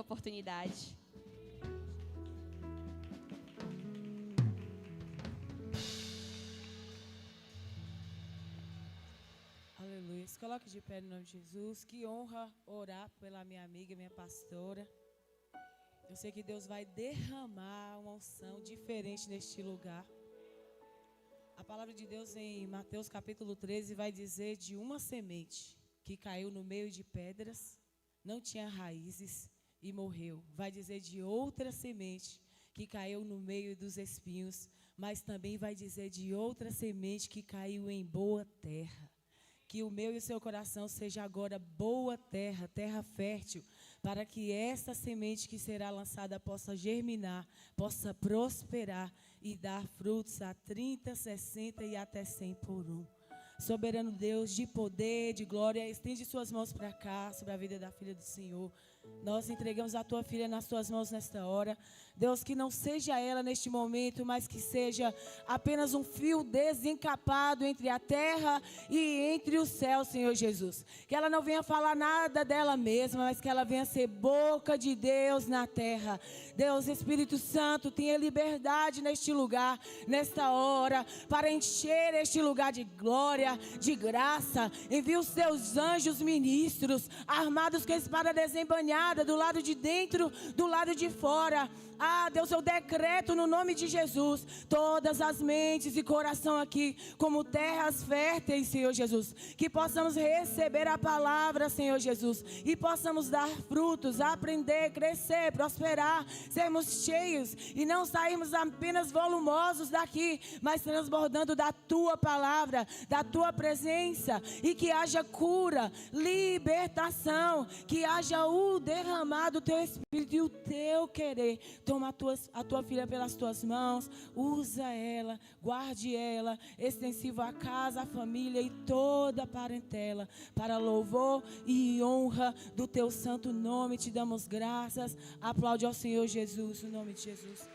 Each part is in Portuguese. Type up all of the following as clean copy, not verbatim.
Oportunidade. Aleluia. Se coloque de pé no nome de Jesus. Que honra orar pela minha amiga, minha pastora. Eu sei que Deus vai derramar uma unção diferente neste lugar. A palavra de Deus em Mateus capítulo 13 vai dizer de uma semente que caiu no meio de pedras, não tinha raízes e morreu. Vai dizer de outra semente que caiu no meio dos espinhos, mas também vai dizer de outra semente que caiu em boa terra. Que o meu e o seu coração seja agora boa terra, terra fértil, para que essa semente que será lançada possa germinar, possa prosperar e dar frutos a 30, 60 e até 100 por um. Soberano Deus, de poder, de glória, estende suas mãos para cá, sobre a vida da filha do Senhor. Nós entregamos a tua filha nas tuas mãos nesta hora. Deus, que não seja ela neste momento, mas que seja apenas um fio desencapado entre a terra e entre o céu, Senhor Jesus. Que ela não venha falar nada dela mesma, mas que ela venha ser boca de Deus na terra. Deus, Espírito Santo, tenha liberdade neste lugar, nesta hora, para encher este lugar de glória, de graça. Envia os teus anjos ministros, armados com espada desembanhada, do lado de dentro, do lado de fora. Ah, Deus, eu decreto no nome de Jesus, todas as mentes e coração aqui, como terras férteis, Senhor Jesus, que possamos receber a palavra, Senhor Jesus, e possamos dar frutos, aprender, crescer, prosperar, sermos cheios e não sairmos apenas volumosos daqui, mas transbordando da tua palavra, da tua presença, e que haja cura, libertação, que haja o derramar do teu Espírito e o teu querer. Toma a tua filha pelas tuas mãos, usa ela, guarde ela, extensiva a casa, a família e toda a parentela, para louvor e honra do teu santo nome. Te damos graças. Aplaude ao Senhor Jesus, no nome de Jesus.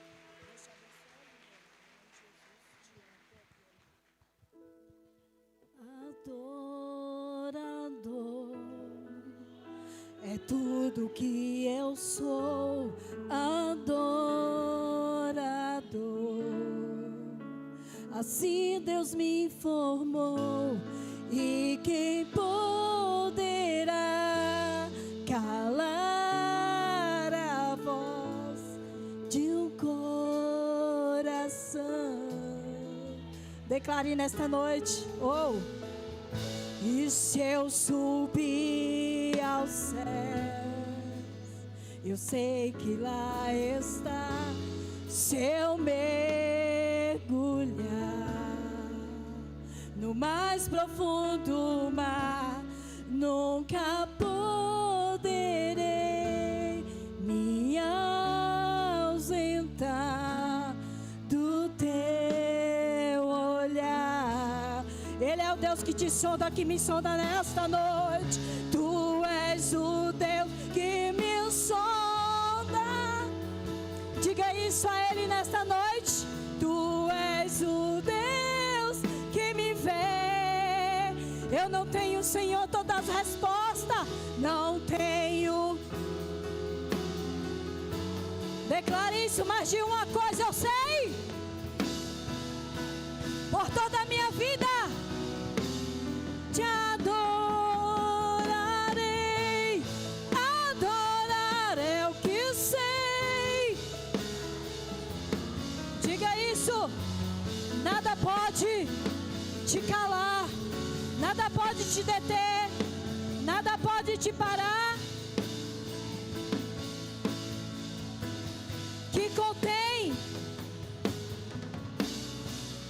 Adorador é tudo que eu sou, adorador. Assim Deus me informou, e quem poderá calar a voz de um coração? Declare nesta noite, e se eu subir aos céus, eu sei que lá está. Se eu mergulhar no mais profundo mar, nunca poderei me ausentar do teu olhar. Ele é o Deus que te sonda, que me sonda nesta noite. Tu és o Deus que me sonda. Diga isso a Ele nesta noite. Tu és o Deus que me vê. Eu não tenho, Senhor, todas as respostas. Não tenho. Declare isso, mas de uma coisa eu sei. Por toda a minha vida te adorarei. Adorar é o que sei. Diga isso. Nada pode te calar, nada pode te deter, nada pode te parar. Que contém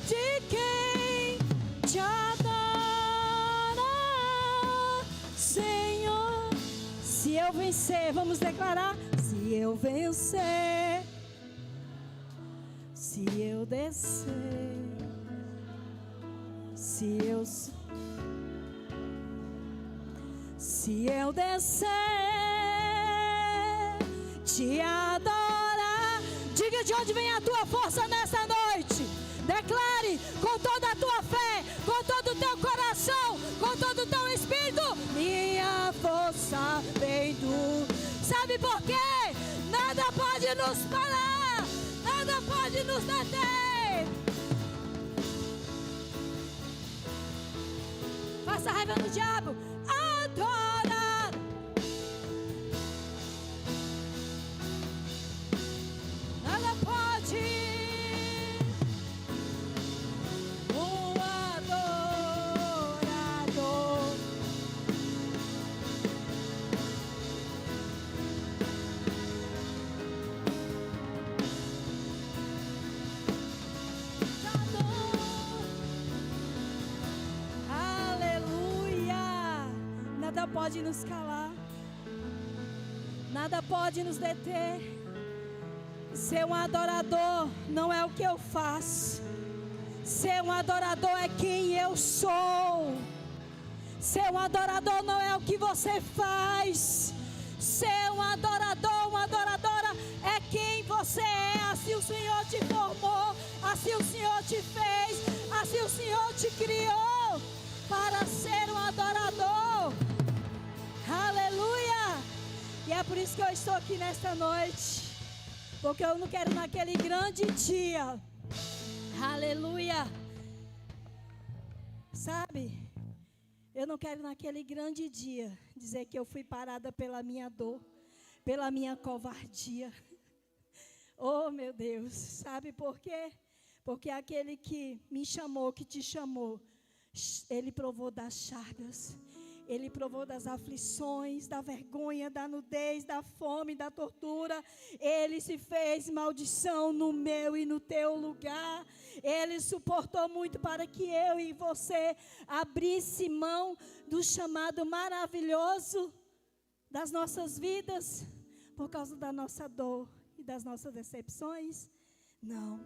de quem te adora, Senhor. Se eu vencer, vamos declarar. Se eu vencer, se eu descer, se eu descer, te adorar. Diga de onde vem a tua força nessa noite. Declare com toda a tua fé, com todo o teu coração, com todo o teu espírito. Minha força vem do... Sabe por quê? nos parar, nada pode nos deter. Faça raiva no diabo, adora. Nada pode. Um adorador. Nada pode nos calar, nada pode nos deter. Ser um adorador não é o que eu faço, ser um adorador é quem eu sou. Ser um adorador não é o que você faz, ser um adorador, uma adoradora é quem você é. Assim o Senhor te formou, assim o Senhor te fez, assim o Senhor te criou para ser um adorador. Aleluia! E é por isso que eu estou aqui nesta noite, porque eu não quero naquele grande dia, aleluia, sabe, eu não quero naquele grande dia dizer que eu fui parada pela minha dor, pela minha covardia. Oh meu Deus, sabe por quê? Porque aquele que me chamou, que te chamou, ele provou das chagas, ele provou das aflições, da vergonha, da nudez, da fome, da tortura. Ele se fez maldição no meu e no teu lugar. Ele suportou muito para que eu e você abrisse mão do chamado maravilhoso das nossas vidas por causa da nossa dor e das nossas decepções. Não.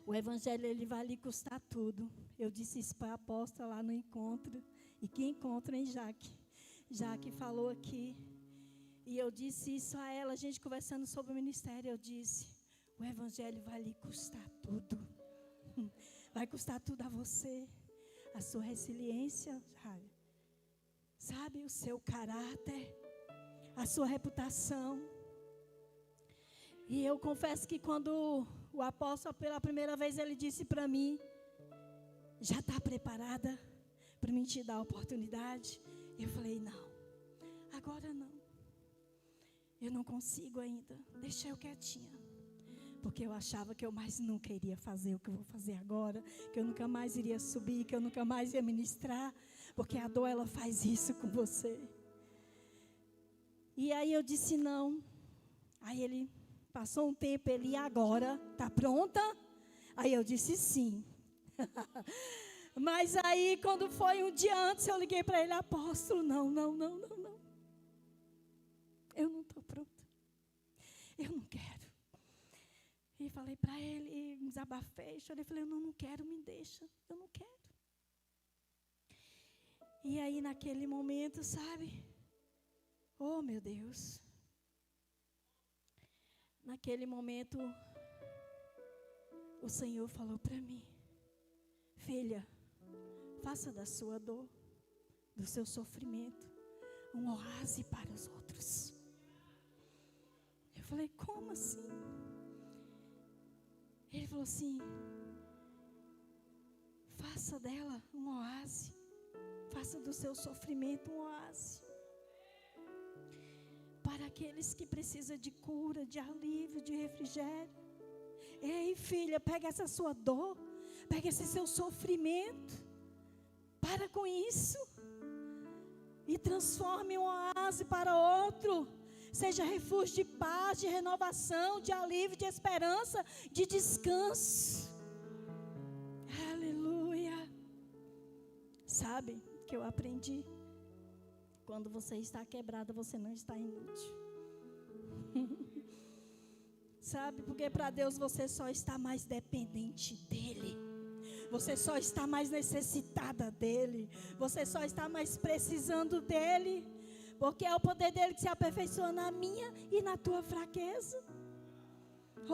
O evangelho, ele vai lhe custar tudo. Eu disse isso para a apóstola lá no encontro. E que encontro, hein, Jaque? Jaque falou aqui. E eu disse isso a ela, a gente conversando sobre o ministério. Eu disse, o evangelho vai lhe custar tudo. Vai custar tudo a você. A sua resiliência, sabe? O seu caráter. A sua reputação. E eu confesso que quando o apóstolo, pela primeira vez, ele disse para mim, já está preparada para mim te dar a oportunidade? Eu falei, não, agora não. Eu não consigo ainda, deixa eu quietinha. Porque eu achava que eu mais nunca iria fazer o que eu vou fazer agora, que eu nunca mais iria subir, que eu nunca mais ia ministrar, porque a dor, ela faz isso com você. E aí eu disse não. Aí ele passou um tempo, ele, e agora? Tá pronta? Aí eu disse sim. Mas aí, quando foi um dia antes, eu liguei para ele, apóstolo, não. Eu não estou pronta. Eu não quero. E falei para ele, desabafei, chorei, falei, não quero, me deixa, eu não quero. E aí, naquele momento, sabe? Oh, meu Deus. Naquele momento, o Senhor falou para mim, filha, faça da sua dor, do seu sofrimento, um oásis para os outros. Eu falei, como assim? Ele falou assim, faça dela um oásis, faça do seu sofrimento um oásis. Para aqueles que precisam de cura, de alívio, de refrigério. Ei, filha, pega essa sua dor, pega esse seu sofrimento, para com isso e transforme um oásis para outro. Seja refúgio de paz, de renovação, de alívio, de esperança, de descanso. Aleluia. Sabe que eu aprendi? Quando você está quebrada, você não está inútil. Sabe, porque para Deus você só está mais dependente dEle. Você só está mais necessitada dEle. Você só está mais precisando dEle. Porque é o poder dEle que se aperfeiçoa na minha e na tua fraqueza.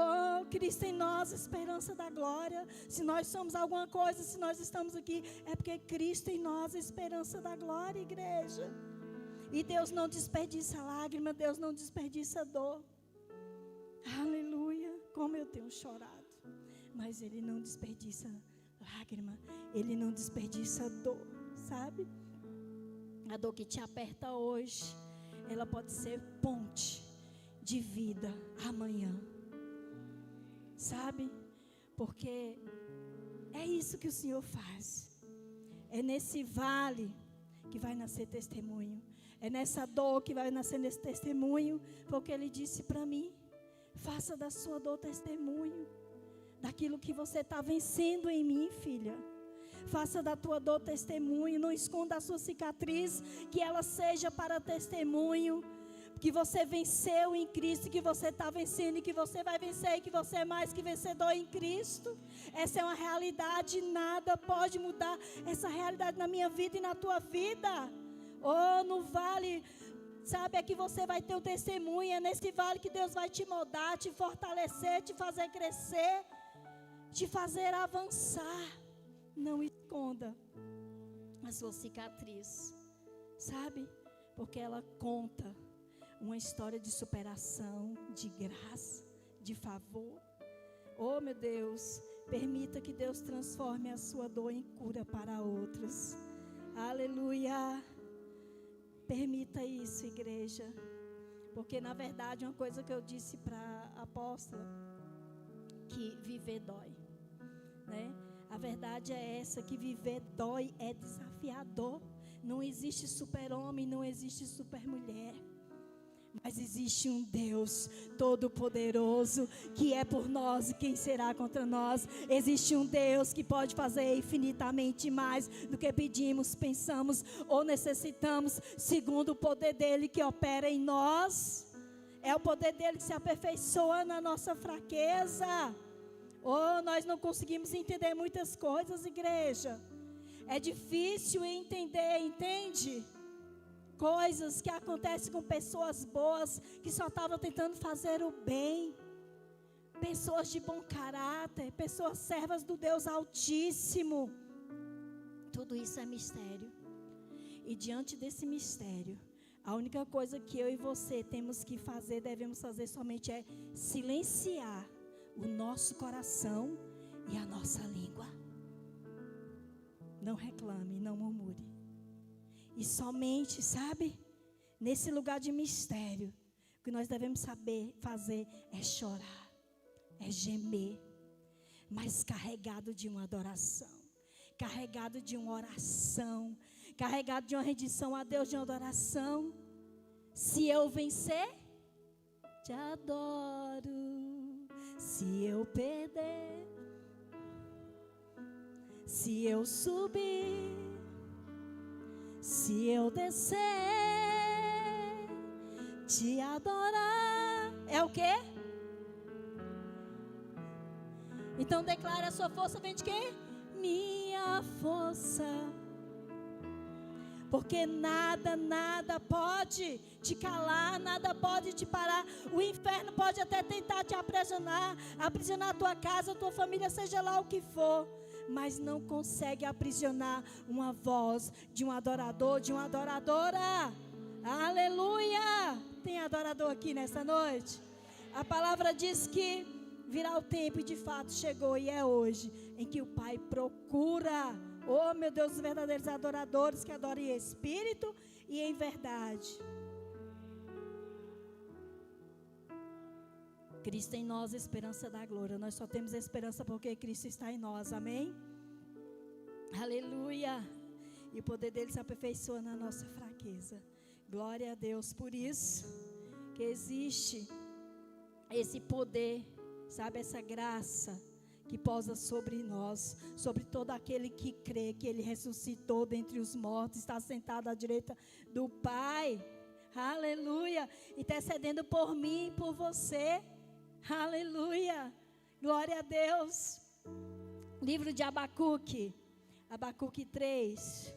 Oh, Cristo em nós, esperança da glória. Se nós somos alguma coisa, se nós estamos aqui, é porque Cristo em nós, esperança da glória, igreja. E Deus não desperdiça lágrima, Deus não desperdiça dor. Aleluia. Como eu tenho chorado. Mas Ele não desperdiça lágrima. Ele não desperdiça dor, sabe? A dor que te aperta hoje, ela pode ser ponte de vida amanhã. Sabe? Porque é isso que o Senhor faz. É nesse vale que vai nascer testemunho. É nessa dor que vai nascer nesse testemunho. Foi o que Ele disse para mim. Faça da sua dor testemunho. Daquilo que você está vencendo em mim, filha. Faça da tua dor testemunho. Não esconda a sua cicatriz. Que ela seja para testemunho. Que você venceu em Cristo. Que você está vencendo. E que você vai vencer. E que você é mais que vencedor em Cristo. Essa é uma realidade. Nada pode mudar essa realidade na minha vida e na tua vida. Oh, no vale, sabe, é que você vai ter um testemunho. É nesse vale que Deus vai te moldar, te fortalecer, te fazer crescer, te fazer avançar. Não esconda a sua cicatriz, sabe? Porque ela conta uma história de superação, de graça, de favor. Oh, meu Deus, permita que Deus transforme a sua dor em cura para outros. Aleluia. Permita isso, igreja. Porque na verdade uma coisa que eu disse para a apóstola, que viver dói, né? A verdade é essa, que viver dói, é desafiador. Não existe super-homem, não existe super-mulher. Mas existe um Deus todo-poderoso que é por nós e quem será contra nós. Existe um Deus que pode fazer infinitamente mais do que pedimos, pensamos ou necessitamos, segundo o poder dele que opera em nós. É o poder dele que se aperfeiçoa na nossa fraqueza. Oh, nós não conseguimos entender muitas coisas, igreja. É difícil entender, entende? Coisas que acontecem com pessoas boas, que só estavam tentando fazer o bem. Pessoas de bom caráter, pessoas servas do Deus Altíssimo. Tudo isso é mistério. E diante desse mistério, a única coisa que eu e você temos que fazer, devemos fazer somente é silenciar o nosso coração e a nossa língua. Não reclame, não murmure. E somente, sabe, nesse lugar de mistério, o que nós devemos saber fazer é chorar, é gemer, mas carregado de uma adoração, carregado de uma oração, carregado de uma rendição a Deus, de uma adoração. Se eu vencer, te adoro. Se eu perder, se eu subir, se eu descer, te adorar. É o quê? Então declare: a sua força vem de quem? Minha força. Porque nada pode te calar, nada pode te parar. O inferno pode até tentar te aprisionar a tua casa, a tua família, seja lá o que for. Mas não consegue aprisionar uma voz de um adorador, de uma adoradora. Aleluia! Tem adorador aqui nessa noite? A palavra diz que virá o tempo, e de fato chegou, e é hoje, em que o Pai procura, oh meu Deus, os verdadeiros adoradores que adoram em espírito e em verdade. Cristo em nós, esperança da glória. Nós só temos esperança porque Cristo está em nós, amém? Aleluia! E o poder dele se aperfeiçoa na nossa fraqueza. Glória a Deus por isso, que existe esse poder, sabe, essa graça que pousa sobre nós, sobre todo aquele que crê que ele ressuscitou dentre os mortos, está sentado à direita do Pai. Aleluia! Intercedendo por mim e por você. Aleluia, glória a Deus. Livro de Abacuque, Abacuque 3.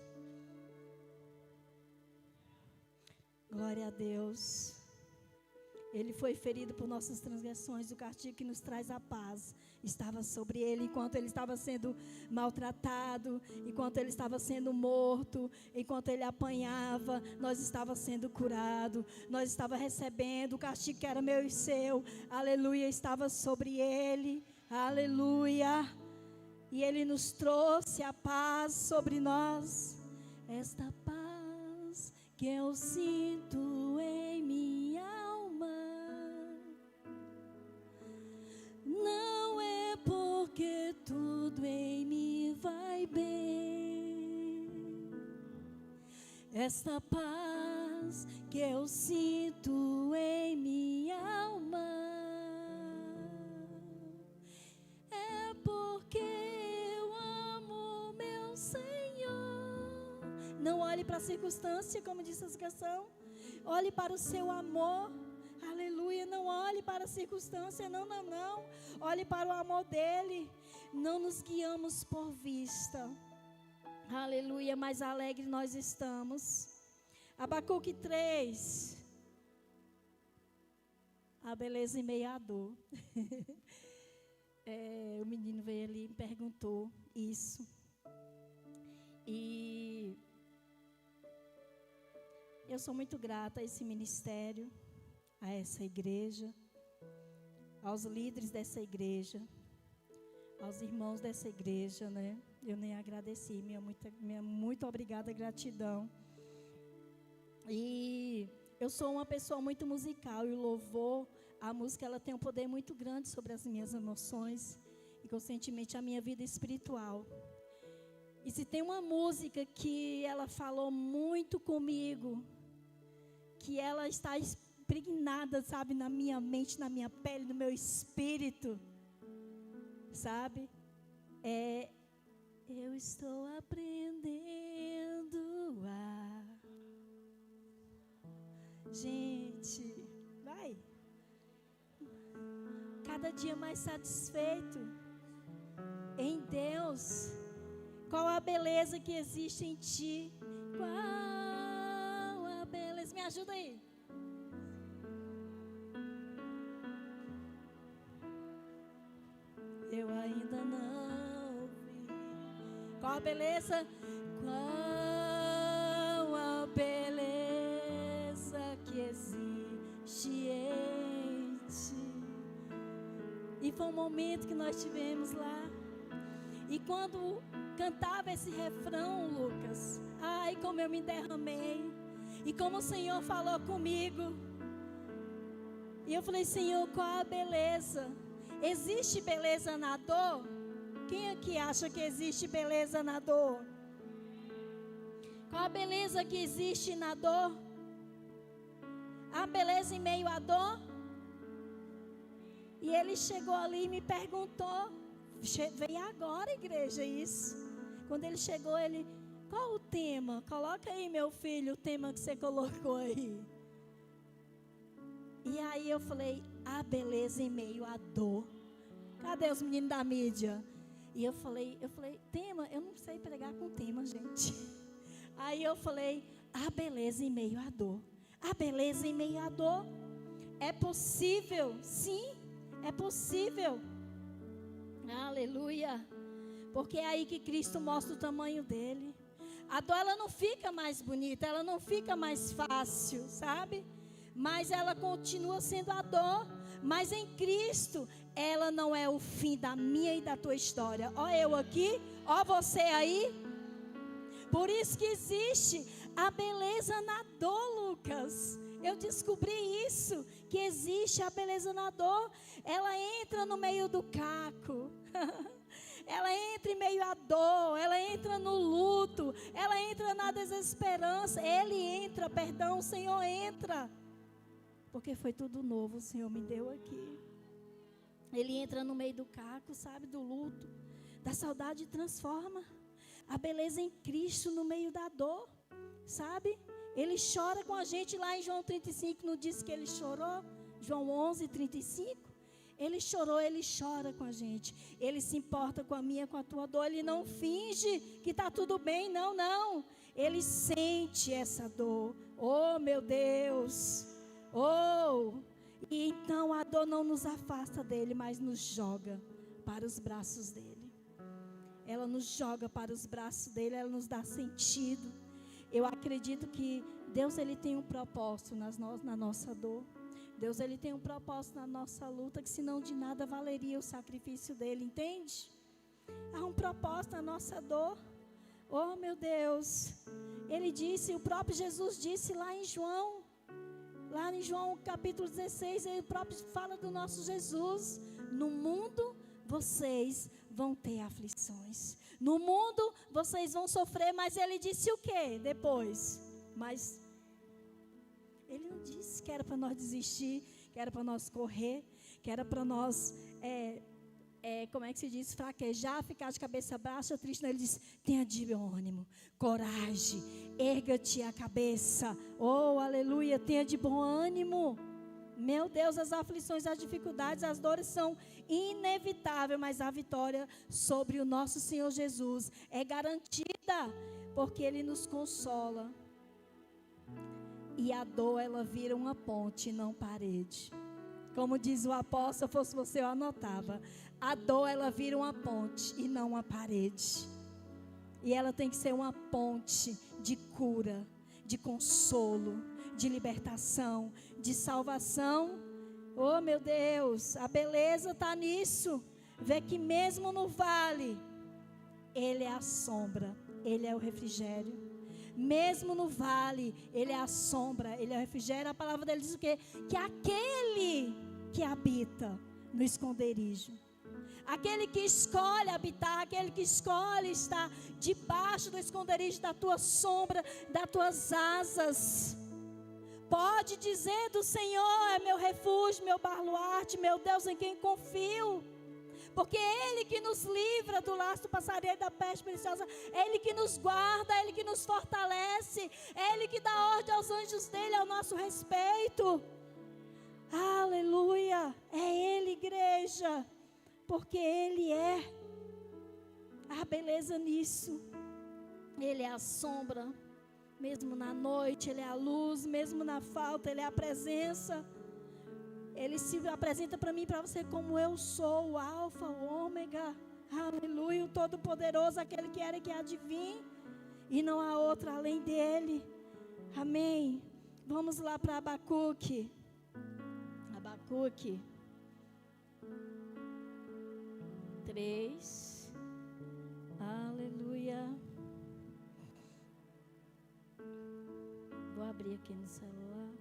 Glória a Deus. Ele foi ferido por nossas transgressões, o castigo que nos traz a paz estava sobre ele, enquanto ele estava sendo maltratado, enquanto ele estava sendo morto, enquanto ele apanhava, nós estávamos sendo curados, nós estávamos recebendo o castigo que era meu e seu, aleluia, estava sobre ele, aleluia, e ele nos trouxe a paz sobre nós, esta paz que eu sinto em minha alma, não é porque tudo em mim vai bem. Esta paz que eu sinto em minha alma é porque eu amo meu Senhor. Não olhe para a circunstância, como diz essa canção. Olhe para o seu amor. Aleluia, não olhe para a circunstância, não. Olhe para o amor dele. Não nos guiamos por vista. Aleluia, mas alegre nós estamos. Abacuque 3. A beleza em meio à dor. O menino veio ali e me perguntou isso. E eu sou muito grata a esse ministério, a essa igreja, aos líderes dessa igreja, aos irmãos dessa igreja, né? Eu nem agradeci, minha muito obrigada, gratidão. E eu sou uma pessoa muito musical e o louvor, a música, ela tem um poder muito grande sobre as minhas emoções e, consequentemente, a minha vida espiritual. E se tem uma música que ela falou muito comigo, que ela está impregnada, sabe, na minha mente, na minha pele, no meu espírito, sabe? Eu estou aprendendo a... Gente, vai. Cada dia mais satisfeito em Deus. Qual a beleza que existe em ti? Qual a beleza? Me ajuda aí. Eu ainda não vi. Qual a beleza? Qual a beleza que existe em ti? E foi um momento que nós tivemos lá. E quando cantava esse refrão, Lucas, ai, como eu me derramei. E como o Senhor falou comigo. E eu falei, Senhor, qual a beleza? Existe beleza na dor? Quem aqui acha que existe beleza na dor? Qual a beleza que existe na dor? Há beleza em meio à dor? E ele chegou ali e me perguntou. Veio agora, igreja, isso. Quando ele chegou, ele... Qual o tema? Coloca aí, meu filho, o tema que você colocou aí. E aí eu falei, a beleza em meio à dor. Cadê os meninos da mídia? E eu falei, tema, eu não sei pregar com tema, gente. Aí eu falei, a beleza em meio à dor. A beleza em meio à dor. É possível, sim, é possível. Aleluia. Porque é aí que Cristo mostra o tamanho dele. A dor, ela não fica mais bonita, ela não fica mais fácil, sabe? Mas ela continua sendo a dor. Mas em Cristo, ela não é o fim da minha e da tua história. Ó eu aqui, ó você aí. Por isso que existe a beleza na dor, Lucas. Eu descobri isso, que existe a beleza na dor. Ela entra no meio do caco. Ela entra em meio à dor, ela entra no luto, ela entra na desesperança. O Senhor entra. Porque foi tudo novo, o Senhor me deu aqui. Ele entra no meio do caco, sabe, do luto, da saudade, transforma. A beleza em Cristo no meio da dor, sabe? Ele chora com a gente lá em João 35, não disse que ele chorou? João 11, 35. Ele chorou, ele chora com a gente. Ele se importa com a minha, com a tua dor. Ele não finge que está tudo bem, não. Ele sente essa dor. Oh, meu Deus. Oh, E então a dor não nos afasta dele, mas nos joga para os braços dele. Ela nos joga para os braços dele, ela nos dá sentido. Eu acredito que Deus, ele tem um propósito na nossa dor. Deus, ele tem um propósito na nossa luta, que senão de nada valeria o sacrifício dele, entende? Há um propósito na nossa dor. Oh, meu Deus. Ele disse, o próprio Jesus disse lá em João capítulo 16, ele próprio fala do nosso Jesus. No mundo vocês vão ter aflições. No mundo vocês vão sofrer, mas ele disse o quê depois? Mas ele não disse que era para nós desistir, que era para nós correr, que era para nós, como é que se diz, fraquejar, ficar de cabeça baixa, triste. Não, ele disse, tenha de bom ânimo, coragem, erga-te a cabeça, oh, aleluia, tenha de bom ânimo. Meu Deus, as aflições, as dificuldades, as dores são inevitáveis, mas a vitória sobre o nosso Senhor Jesus é garantida, porque Ele nos consola. E a dor, ela vira uma ponte, não parede. Como diz o apóstolo, se fosse você, eu anotava. A dor, ela vira uma ponte e não uma parede. E ela tem que ser uma ponte de cura, de consolo, de libertação, de salvação. Oh, meu Deus, a beleza está nisso. Vê que mesmo no vale, Ele é a sombra, Ele é o refrigério. Mesmo no vale, Ele é a sombra, Ele é o refrigério. A palavra dele diz o quê? Que aquele que habita no esconderijo, aquele que escolhe habitar, aquele que escolhe estar debaixo do esconderijo da tua sombra, das tuas asas, pode dizer do Senhor, é meu refúgio, meu baluarte, meu Deus em quem confio. Porque é Ele que nos livra do laço do passarinho e da peste perniciosa. É Ele que nos guarda, é Ele que nos fortalece. É Ele que dá ordem aos anjos dEle ao nosso respeito. Aleluia. É Ele, igreja. Porque Ele é a beleza nisso. Ele é a sombra. Mesmo na noite, Ele é a luz. Mesmo na falta, Ele é a presença. Ele se apresenta para mim e para você como eu sou, o alfa, o ômega, aleluia, o todo-poderoso, aquele que era e que há de vir, e não há outro além dele, amém. Vamos lá para Abacuque, 3, aleluia. Vou abrir aqui no celular.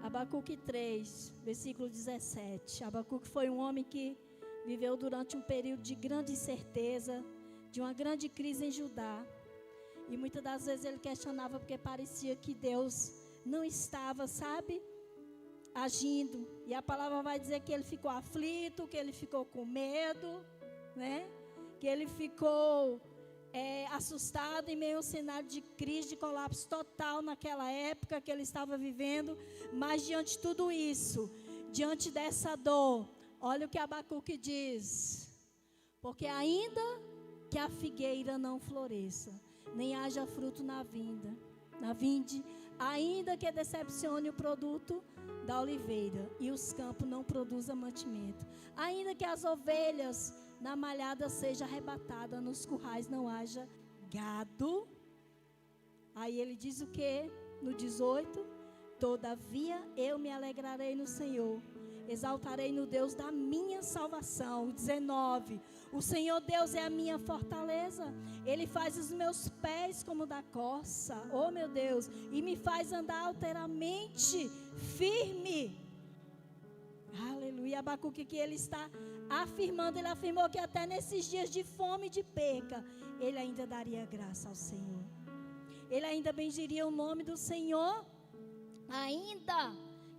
Abacuque 3, versículo 17. Abacuque foi um homem que viveu durante um período de grande incerteza, de uma grande crise em Judá. E muitas das vezes ele questionava porque parecia que Deus não estava, sabe, agindo. E a palavra vai dizer que ele ficou aflito, que ele ficou com medo, né? Que ele ficou assustado em meio a um cenário de crise, de colapso total naquela época que ele estava vivendo. Mas diante de tudo isso, diante dessa dor, olha o que Abacuque diz: porque ainda que a figueira não floresça, nem haja fruto na vinde, ainda que decepcione o produto da oliveira e os campos não produzam mantimento, ainda que as ovelhas na malhada seja arrebatada, nos currais não haja gado. Aí ele diz o que? No 18: todavia eu me alegrarei no Senhor, exaltarei no Deus da minha salvação. O 19: o Senhor Deus é a minha fortaleza, Ele faz os meus pés como da corça, oh meu Deus, e me faz andar alteramente firme. Aleluia. Abacuque, que ele está afirmando, ele afirmou que até nesses dias de fome e de perca, ele ainda daria graça ao Senhor, ele ainda bendiria o nome do Senhor. Ainda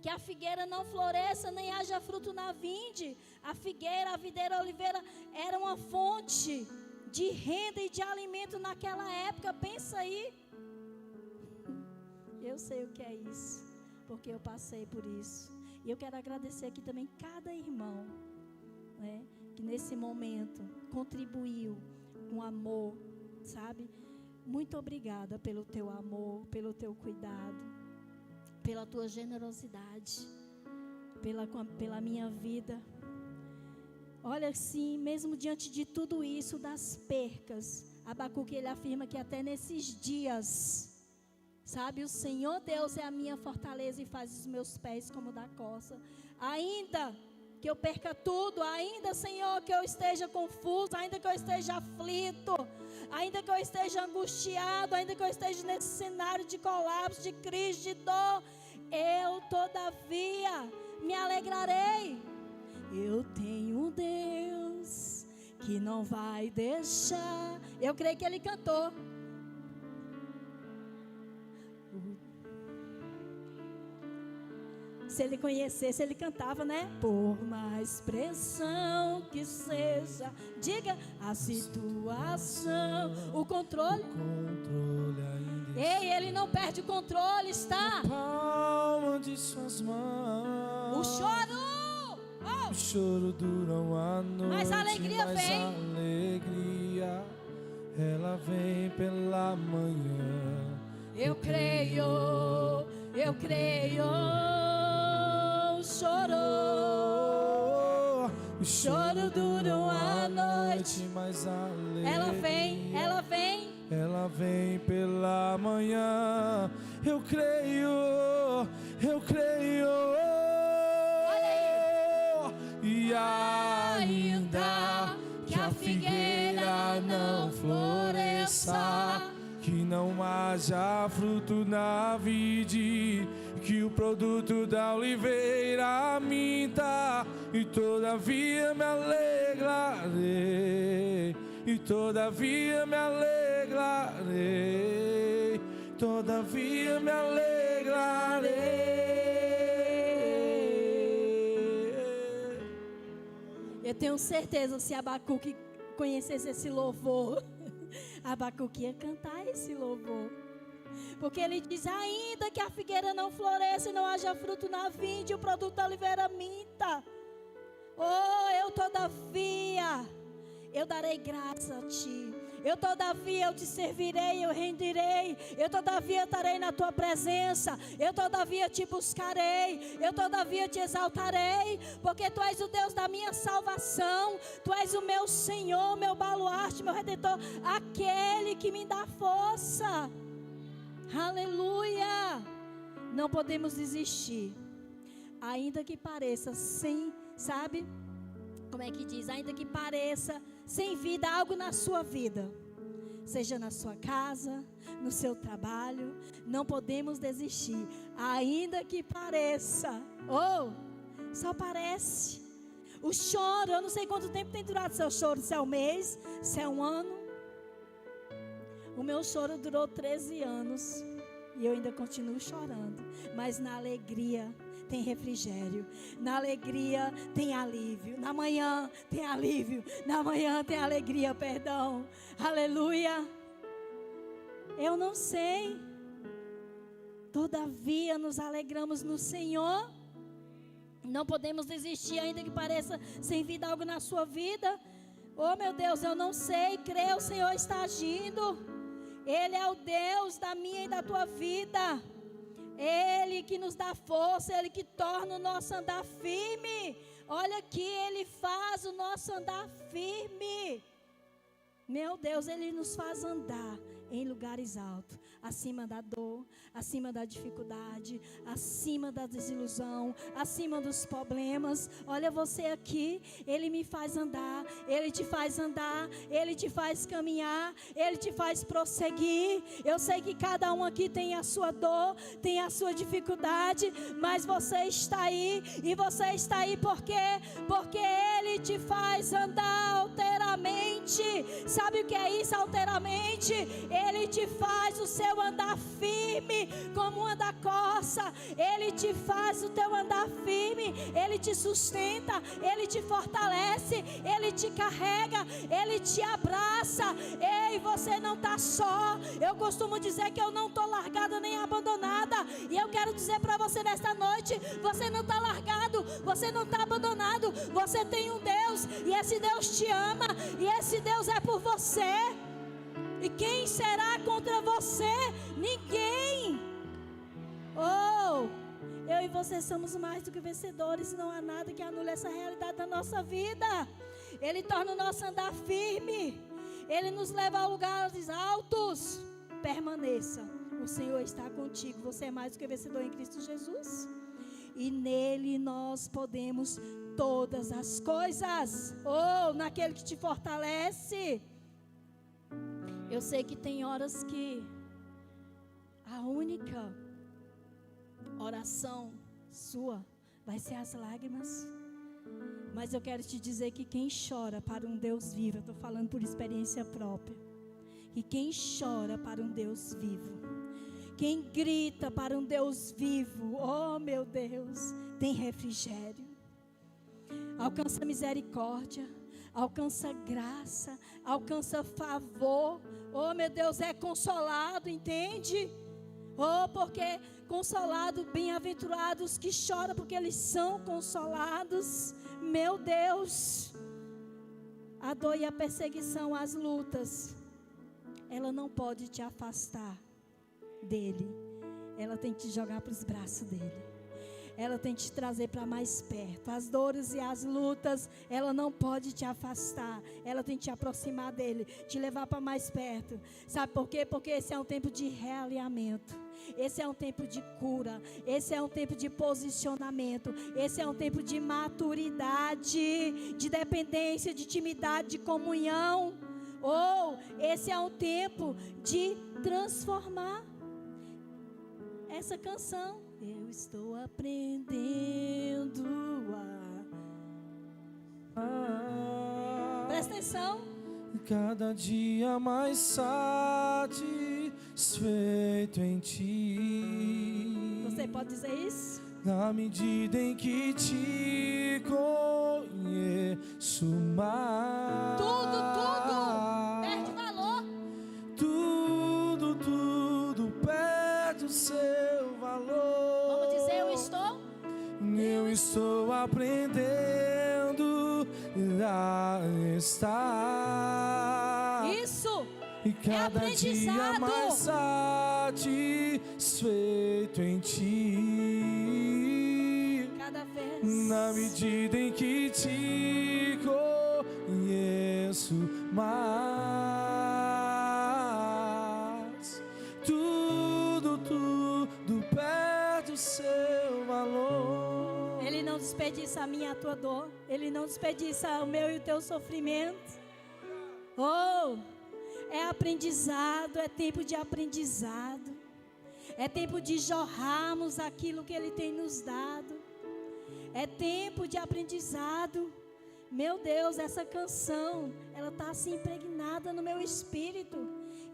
que a figueira não floresça, nem haja fruto na vinde. A figueira, a videira, a oliveira era uma fonte de renda e de alimento naquela época. Pensa aí. Eu sei o que é isso, porque eu passei por isso. E eu quero agradecer aqui também cada irmão, né, que nesse momento contribuiu com amor, sabe? Muito obrigada pelo teu amor, pelo teu cuidado. pela tua generosidade, pela minha vida. Olha, assim, mesmo diante de tudo isso, das percas, Abacuque, ele afirma que até nesses dias, sabe, o Senhor Deus é a minha fortaleza e faz os meus pés como da corça. Ainda que eu perca tudo, ainda, Senhor, que eu esteja confuso, ainda que eu esteja aflito, ainda que eu esteja angustiado, ainda que eu esteja nesse cenário de colapso, de crise, de dor, eu todavia me alegrarei. Eu tenho um Deus que não vai deixar. Eu creio que ele cantou. Se ele conhecesse, ele cantava, né? Por mais pressão que seja, diga a situação, o controle. Ei, ele não perde o controle, está? Palma de suas mãos. O choro. O choro dura uma noite, mas a alegria vem. A alegria, ela vem pela manhã. Eu creio. O choro dura uma noite, mas a alegria, ela vem pela manhã. Eu creio. E ainda que a figueira não floresça, que não haja fruto na vide, que o produto da oliveira minta, e todavia me alegrarei, todavia me alegrarei. Eu tenho certeza, se Abacuque conhecesse esse louvor, Abacuque ia cantar esse louvor. Porque ele diz, ainda que a figueira não floresça e não haja fruto na vinde, o produto da oliveira minta. Oh, eu todavia, eu darei graça a ti. Eu todavia, eu te servirei, eu rendirei. Eu todavia estarei na tua presença. Eu todavia te buscarei. Eu todavia te exaltarei. Porque tu és o Deus da minha salvação. Tu és o meu Senhor, meu baluarte, meu Redentor. Aquele que me dá força. Aleluia. Não podemos desistir. Ainda que pareça sem, sabe? Como é que diz? Ainda que pareça sem vida, algo na sua vida, seja na sua casa, no seu trabalho, não podemos desistir. Ainda que pareça, só parece. O choro, eu não sei quanto tempo tem durado seu choro, se é um mês, se é um ano. O meu choro durou 13 anos e eu ainda continuo chorando, mas na alegria tem refrigério, na alegria tem alívio, na manhã tem alívio, na manhã tem alegria, perdão, aleluia. Eu não sei, todavia nos alegramos no Senhor. Não podemos desistir, ainda que pareça sem vida algo na sua vida. Oh meu Deus, eu não sei, creio, o Senhor está agindo. Ele é o Deus da minha e da tua vida. Ele que nos dá força, Ele que torna o nosso andar firme. Olha aqui, Ele faz o nosso andar firme. Meu Deus, Ele nos faz andar em lugares altos, acima da dor, acima da dificuldade, acima da desilusão, acima dos problemas. Olha você aqui, Ele me faz andar, Ele te faz andar, Ele te faz caminhar, Ele te faz prosseguir. Eu sei que cada um aqui tem a sua dor, tem a sua dificuldade, mas você está aí, e você está aí por quê? Porque Ele te faz andar alteramente. Sabe o que é isso, alteramente? Ele te faz o seu andar firme, como uma da corça. Ele te faz o teu andar firme. Ele te sustenta, Ele te fortalece, Ele te carrega, Ele te abraça. Ei, você não está só. Eu costumo dizer que eu não estou largada nem abandonada. E eu quero dizer para você nesta noite, você não está largado, você não está abandonado. Você tem um Deus, e esse Deus te ama, e esse Deus é por você. E quem será contra você? Ninguém. Oh, eu e você somos mais do que vencedores. Não há nada que anule essa realidade da nossa vida. Ele torna o nosso andar firme. Ele nos leva a lugares altos. Permaneça. O Senhor está contigo. Você é mais do que vencedor em Cristo Jesus. E nele nós podemos todas as coisas. Oh, naquele que te fortalece. Eu sei que tem horas que a única oração sua vai ser as lágrimas. Mas eu quero te dizer que quem chora para um Deus vivo, eu estou falando por experiência própria, que quem chora para um Deus vivo, quem grita para um Deus vivo, oh meu Deus, tem refrigério, alcança misericórdia, alcança graça, alcança favor, oh meu Deus, é consolado, entende? Oh, porque consolado, bem-aventurados que choram, porque eles são consolados. Meu Deus, a dor e a perseguição, as lutas, ela não pode te afastar dele. Ela tem que te jogar para os braços dele. Ela tem que te trazer para mais perto. As dores e as lutas, ela não pode te afastar. Ela tem que te aproximar dele, te levar para mais perto. Sabe por quê? Porque esse é um tempo de realinhamento. Esse é um tempo de cura. Esse é um tempo de posicionamento. Esse é um tempo de maturidade, de dependência, de intimidade, de comunhão. Ou esse é um tempo de transformar. Essa canção, eu estou aprendendo a... Presta atenção. Cada dia mais satisfeito em ti. Você pode dizer isso? Na medida em que te conheço mais. Tudo perde valor. Tudo perde o seu valor. Vamos dizer, eu estou aprendendo a estar. Isso. E cada dia mais satisfeito em ti. Cada vez. Na medida em que te conheço mais. Tudo perde o seu valor. Ele não desperdiça a minha e a tua dor. Ele não desperdiça o meu e o teu sofrimento. Oh, é aprendizado, é tempo de aprendizado. É tempo de jorrarmos aquilo que Ele tem nos dado. É tempo de aprendizado. Meu Deus, essa canção, ela está assim impregnada no meu espírito.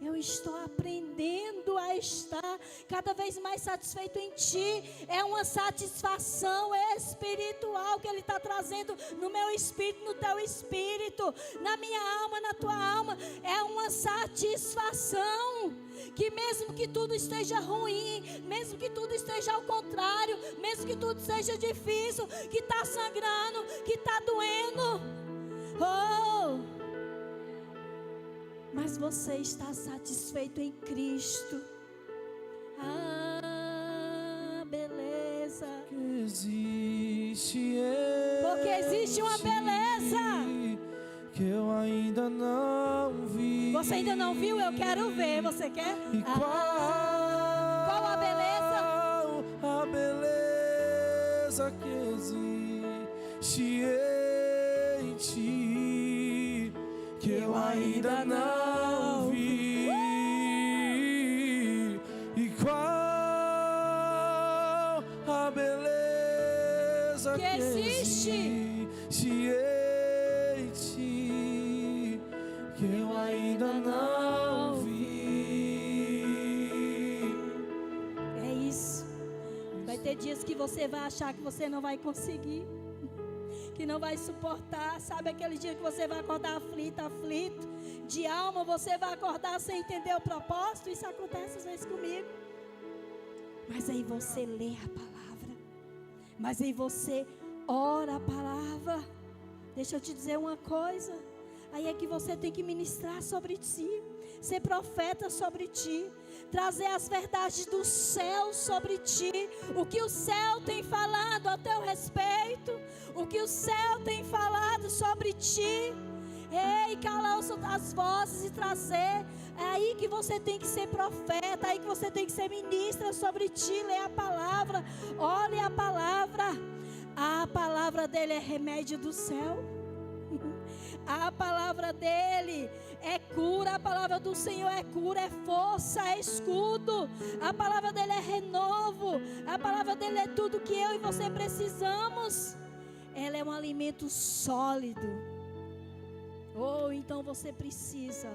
Eu estou aprendendo a estar cada vez mais satisfeito em Ti. É uma satisfação espiritual que Ele está trazendo no meu espírito, no teu espírito, na minha alma, na tua alma. É uma satisfação que mesmo que tudo esteja ruim, mesmo que tudo esteja ao contrário, mesmo que tudo seja difícil, que está sangrando, que está doendo, oh, mas você está satisfeito em Cristo. Ah, beleza. Porque existe uma beleza que eu ainda não vi. Você ainda não viu? Eu quero ver. Você quer? E qual a beleza? A beleza que existe em ti, que eu ainda não vi. E qual a beleza que existe em ti, que eu ainda não vi. É isso. Vai ter dias que você vai achar que você não vai conseguir, que não vai suportar. Sabe aquele dia que você vai acordar aflito, de alma, você vai acordar sem entender o propósito? Isso acontece às vezes comigo. Mas aí você lê a palavra, mas aí você ora a palavra. Deixa eu te dizer uma coisa, aí é que você tem que ministrar sobre si. ser profeta sobre ti, trazer as verdades do céu sobre ti, o que o céu tem falado a teu respeito, o que o céu tem falado sobre ti. Ei, calar as vozes e trazer. É aí que você tem que ser profeta, é aí que você tem que ser ministra sobre ti. Lê a palavra, olhe a palavra. A palavra dele é remédio do céu. A palavra dele é cura, a palavra do Senhor é cura, é força, é escudo. A palavra dele é renovo, a palavra dele é tudo que eu e você precisamos. Ela é um alimento sólido. Ou então você precisa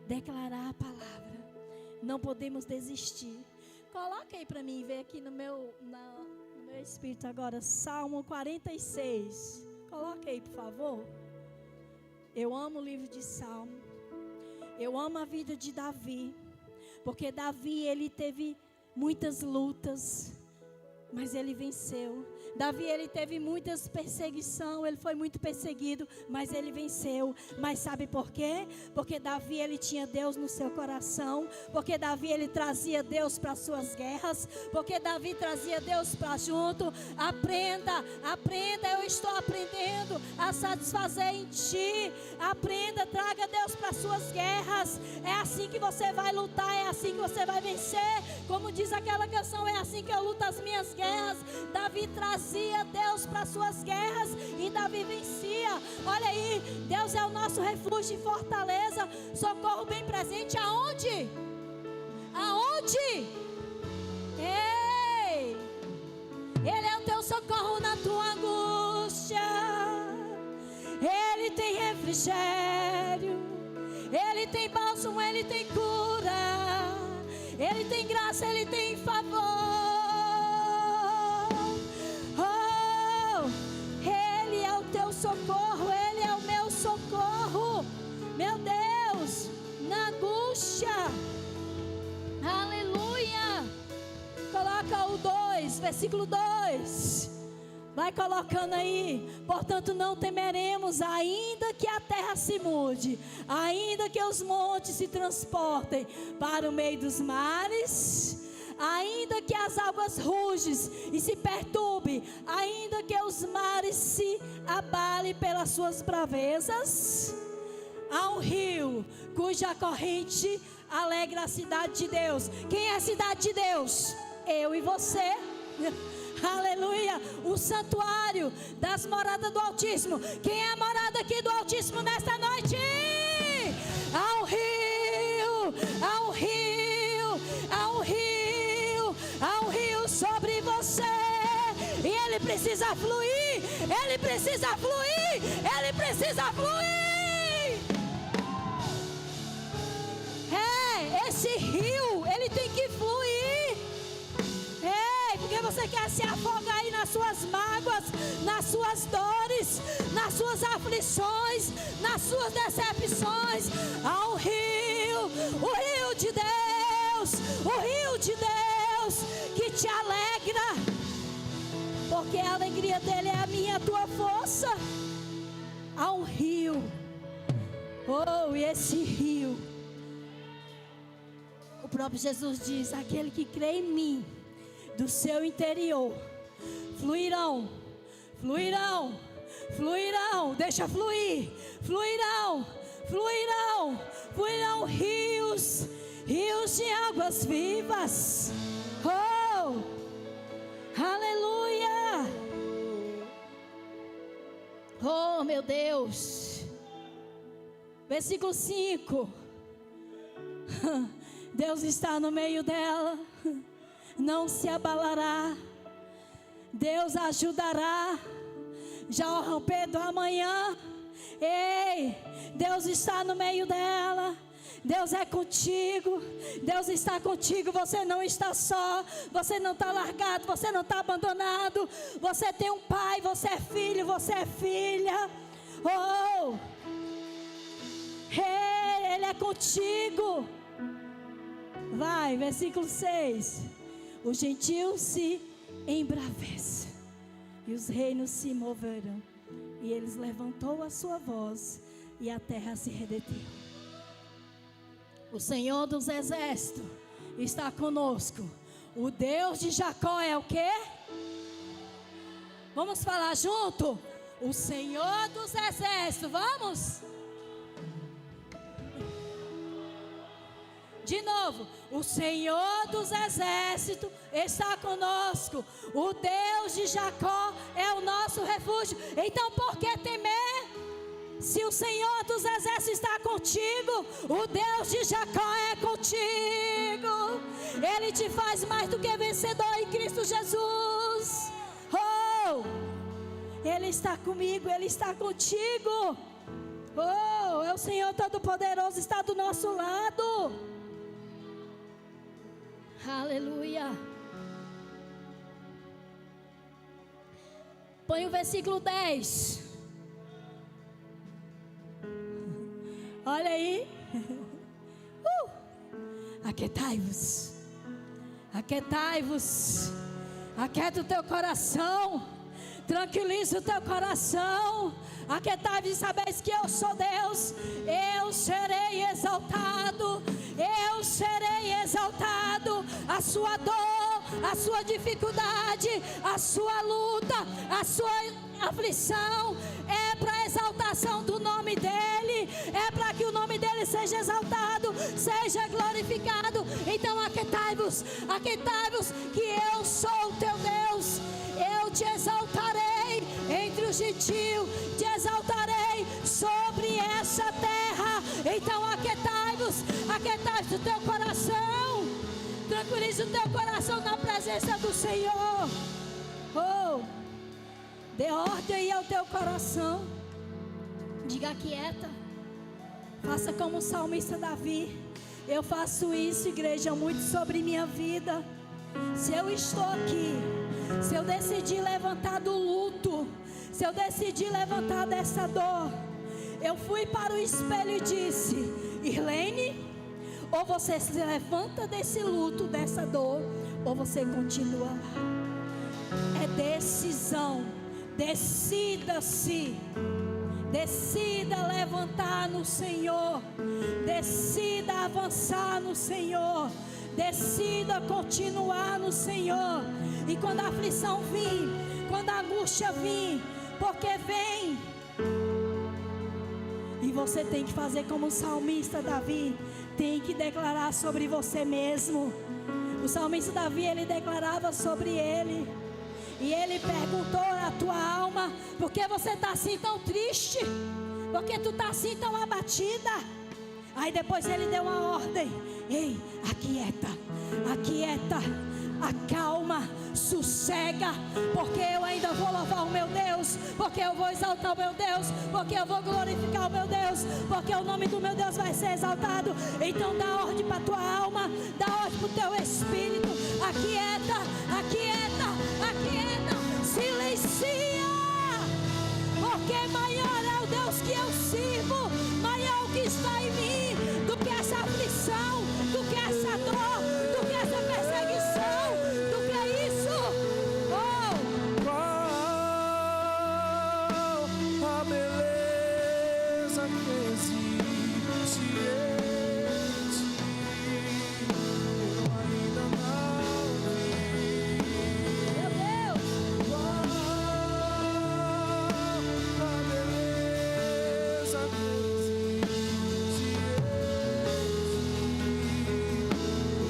declarar a palavra. Não podemos desistir. Coloca aí para mim, ver aqui no meu espírito agora, Salmo 46. Coloca aí, por favor. Eu amo o livro de Salmo. Eu amo a vida de Davi. Porque Davi, ele teve muitas lutas, mas ele venceu. Davi, ele teve muitas perseguições, ele foi muito perseguido, mas ele venceu. Mas sabe por quê? Porque Davi, ele tinha Deus no seu coração. Porque Davi, ele trazia Deus para as suas guerras. Porque Davi trazia Deus para junto. Aprenda, eu estou aprendendo a satisfazer em ti. Aprenda, traga Deus para as suas guerras. É assim que você vai lutar, é assim que você vai vencer. Como diz aquela canção, é assim que eu luto as minhas guerras. Davi trazia Deus para suas guerras e Davi vencia. Olha aí, Deus é o nosso refúgio e fortaleza, socorro bem presente. Aonde? Ei, Ele é o teu socorro na tua angústia. Ele tem refrigério, Ele tem bálsamo, Ele tem cura, Ele tem graça, Ele tem favor. Socorro, Ele é o meu socorro, meu Deus, na angústia. Aleluia. Coloca o 2, versículo 2. Vai colocando aí. Portanto não temeremos, ainda que a terra se mude, ainda que os montes se transportem para o meio dos mares, ainda que as águas rugem e se perturbem, ainda que os mares se abalem pelas suas bravezas. Há um rio cuja corrente alegra a cidade de Deus. Quem é a cidade de Deus? Eu e você. Aleluia, o santuário das moradas do Altíssimo. Quem é a morada aqui do Altíssimo nesta noite? Há um rio, há um rio, há um rio, há um rio sobre você. E ele precisa fluir, ele precisa fluir, ele precisa fluir. Esse rio, ele tem que fluir. Porque você quer se afogar aí nas suas mágoas, nas suas dores, nas suas aflições, nas suas decepções. Há um rio, o rio de Deus, o rio de Deus que te alegra, porque a alegria dele é a minha, a tua força. Há um rio, e esse rio, o próprio Jesus diz: aquele que crê em mim, do seu interior fluirão, deixa fluir, fluirão rios de águas vivas. Aleluia. Meu Deus. Versículo 5. Deus está no meio dela, não se abalará. Deus ajudará, já ao romper do amanhã. Ei, Deus está no meio dela. Deus é contigo, Deus está contigo. Você não está só, você não está largado, você não está abandonado. Você tem um pai, você é filho, você é filha. Ele é contigo. Vai, versículo 6. Os gentios se embravecem e os reinos se moverão. E eles levantou a sua voz e a terra se redeteu. O Senhor dos exércitos está conosco. O Deus de Jacó é o quê? Vamos falar junto? O Senhor dos exércitos, vamos? De novo, o Senhor dos exércitos está conosco. O Deus de Jacó é o nosso refúgio. Então por que temer? Se o Senhor dos exércitos está contigo, o Deus de Jacó é contigo. Ele te faz mais do que vencedor em Cristo Jesus. Oh, Ele está comigo, Ele está contigo. Oh, é o Senhor Todo-Poderoso, está do nosso lado. Aleluia. Põe o versículo 10. Olha aí. Aquietai-vos. Aquietai-vos. Aquieta o teu coração. Tranquiliza o teu coração. Aquietai-vos e sabeis que eu sou Deus. Eu serei exaltado. Eu serei exaltado. A sua dor, a sua dificuldade, a sua luta, a sua aflição é para a exaltação do nome dEle. É para que o nome dEle seja exaltado, seja glorificado. Então aquietai-vos, aquietai-vos, que eu sou o teu Deus. Eu te exaltarei entre os gentios, te exaltarei sobre essa terra. Então aquietai-vos, aquietai-vos o teu coração. Tranquilize o teu coração na presença do Senhor. Oh, dê ordem aí ao teu coração. Diga quieta. Faça como o salmista Davi. Eu faço isso, igreja, muito sobre minha vida. Se eu estou aqui, se eu decidir levantar do luto, se eu decidir levantar dessa dor, eu fui para o espelho e disse: Irlene, ou você se levanta desse luto, dessa dor, ou você continua lá. É decisão. Decida-se. Decida levantar no Senhor. Decida avançar no Senhor. Decida continuar no Senhor. E quando a aflição vir, quando a angústia vir, porque vem, e você tem que fazer como o salmista Davi, tem que declarar sobre você mesmo. O salmista Davi, ele declarava sobre ele. E ele perguntou à tua alma: por que você está assim tão triste? Por que tu está assim tão abatida? Aí depois ele deu uma ordem: ei, aquieta, aquieta, acalma, sossega, porque eu ainda vou louvar o meu Deus, porque eu vou exaltar o meu Deus, porque eu vou glorificar o meu Deus, porque o nome do meu Deus vai ser exaltado. Então dá ordem para a tua alma, dá ordem para o teu espírito: aquieta, aquieta, aquieta, silencia, porque maior é o Deus que eu sirvo, maior o que está em mim do que essa aflição, do que essa dor, do que essa perseguição, do que isso. Oh, qual a beleza que existe em ti, eu ainda não vi. meu Deus, Qual a beleza que existe em ti,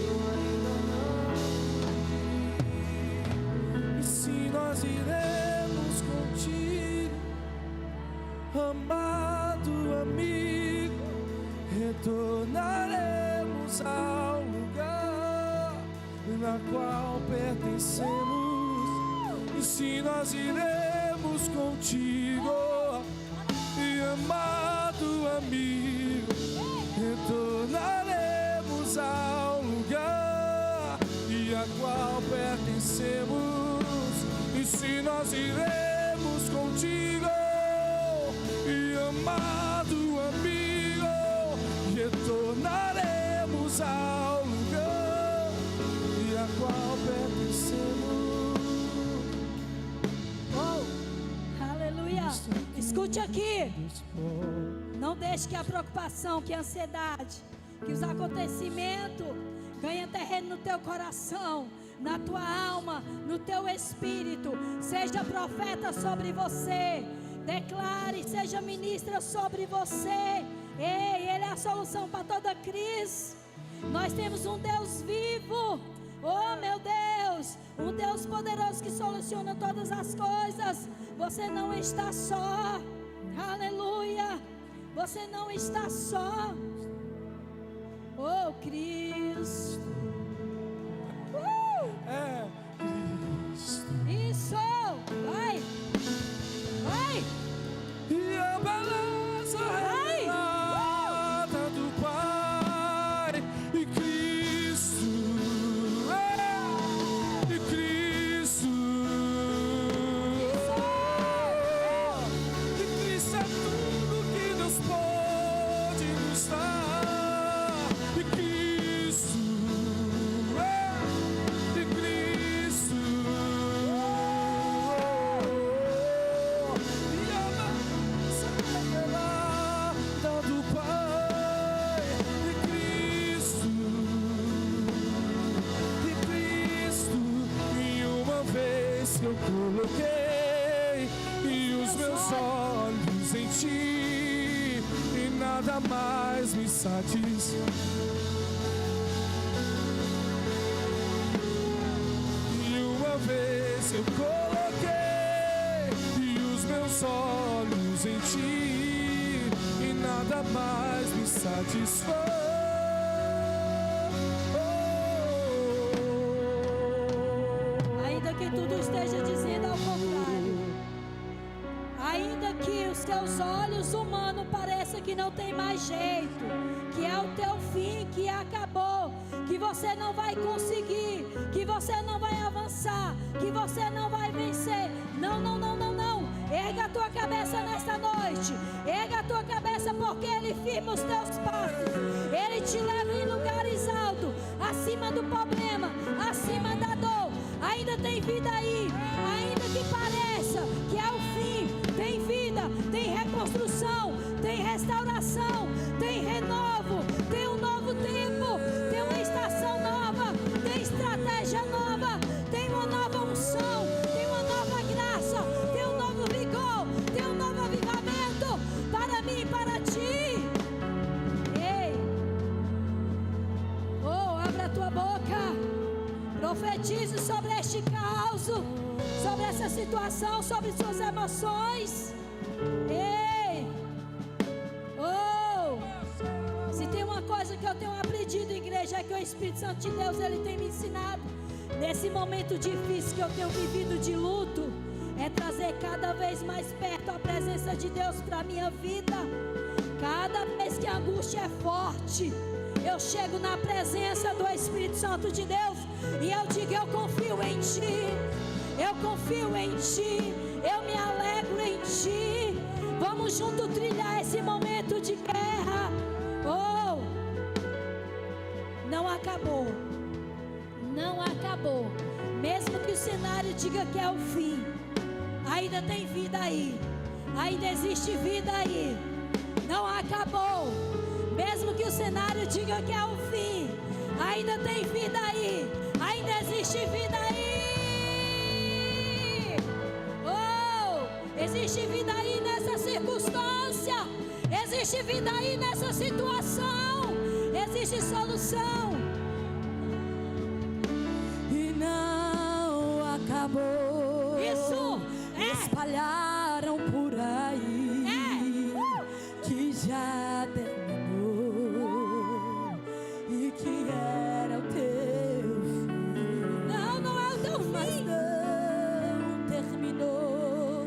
eu ainda não vi. E se nós iremos contigo, amado amigo, retornaremos ao lugar na qual pertencemos. E se nós iremos contigo, e amado amigo, retornaremos ao lugar e a qual pertencemos. E se nós iremos contigo, e amado amigo, retornaremos ao lugar e a qual pertencemos. oh, aleluia. Escute aqui. Não deixe que a preocupação, que a ansiedade, que os acontecimentos ganhem terreno no teu coração, na tua alma, no teu espírito. Seja profeta sobre você. Declare, seja ministra sobre você. Ei, Ele é a solução para toda crise. Nós temos um Deus vivo. Oh, meu Deus, um Deus poderoso que soluciona todas as coisas. Você não está só. Aleluia. Você não está só. Oh, Cristo. É Cristo. Isso. Vai. Vai. E a beleza revelada do Pai e Cristo. E Cristo. E Cristo é tudo que Deus pode nos dar. E Cristo. E Cristo. E a beleza revelada do Pai e Cristo. E Cristo. E uma vez que eu coloquei e os meus olhos em Ti, e nada mais me satisfaz. E uma vez eu coloquei e os meus olhos em Ti, e nada mais me satisfaz. Ainda que tudo esteja dizendo ao contrário, ainda que os teus olhos humanos pareçam que não tem mais jeito, que é o teu fim, que acabou, que você não vai conseguir, que você não vai avançar, que você não vai vencer. Não, não, não, não, não. Erga a tua cabeça nesta noite. Erga a tua cabeça, porque Ele firma os teus passos. Ele te leva em lugares altos, acima do problema, acima da dor. Ainda tem vida aí, ainda que pareça que é o fim. Tem vida, tem reconstrução, tem restauração, tem renovo, tem um novo tempo, tem uma estação nova, tem estratégia nova, tem uma nova unção, tem uma nova graça, tem um novo vigor, tem um novo avivamento para mim e para ti. Ei, oh, abre a tua boca, profetize sobre este caos, sobre essa situação, sobre suas emoções. Ei, oh, se tem uma coisa que eu tenho aprendido, igreja, é que o Espírito Santo de Deus, Ele tem me ensinado, nesse momento difícil que eu tenho vivido de luto, é trazer cada vez mais perto a presença de Deus para a minha vida. Cada vez que a angústia é forte, eu chego na presença do Espírito Santo de Deus e eu digo: eu confio em Ti, eu confio em Ti, eu me alegro em Ti. Vamos junto trilhar esse momento de guerra. Oh, não acabou, não acabou. Mesmo que o cenário diga que é o fim, ainda tem vida aí, ainda existe vida aí. Não acabou. Mesmo que o cenário diga que é o fim, ainda tem vida aí, ainda existe vida aí. Oh, existe vida aí nessa circunstância, existe vida aí nessa situação, existe solução. E não acabou. Isso é. Espalharam por aí que já terminou e que era o teu fim. Não, não é o teu Mas fim. não terminou.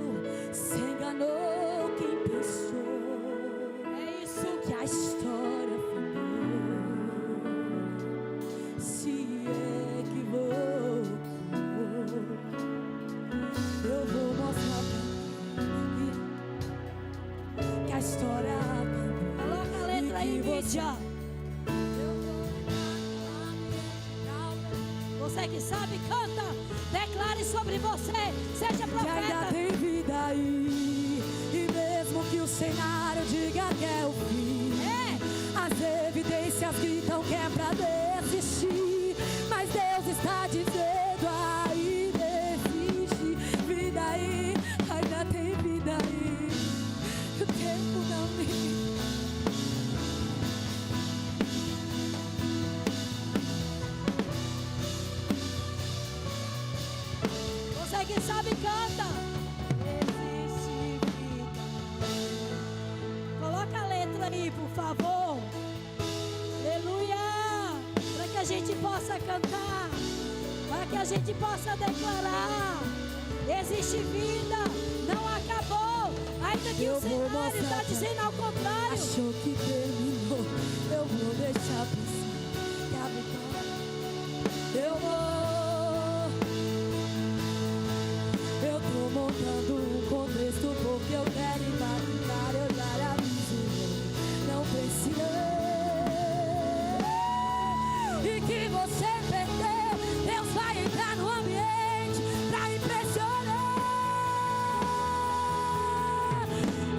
Se enganou quem pensou. É isso. Que a história finou. Se equivocou. Eu vou mostrar que a história acabou. Coloca a letra aí, E que mídia. Você que sabe, canta. Declare sobre você. Seja Que ainda profeta. tem vida aí. E mesmo que o cenário diga que é o fim, As evidências gritam que é pra desistir, mas Deus está dizendo ainda existe vida aí, ainda tem vida aí. O tempo não me... Você que sabe, canta. Existe vida. Coloca a letra aí, por favor. Aleluia. Para que a gente possa cantar, para que a gente possa declarar. Existe vida, não acabou. Ainda que o cenário está dizendo ao contrário. Achou que terminou, eu vou deixar por si. Eu tô montando um contexto porque eu quero impactar. Eu já aviso, não precisa. E que você perder, Deus vai entrar no ambiente pra impressionar.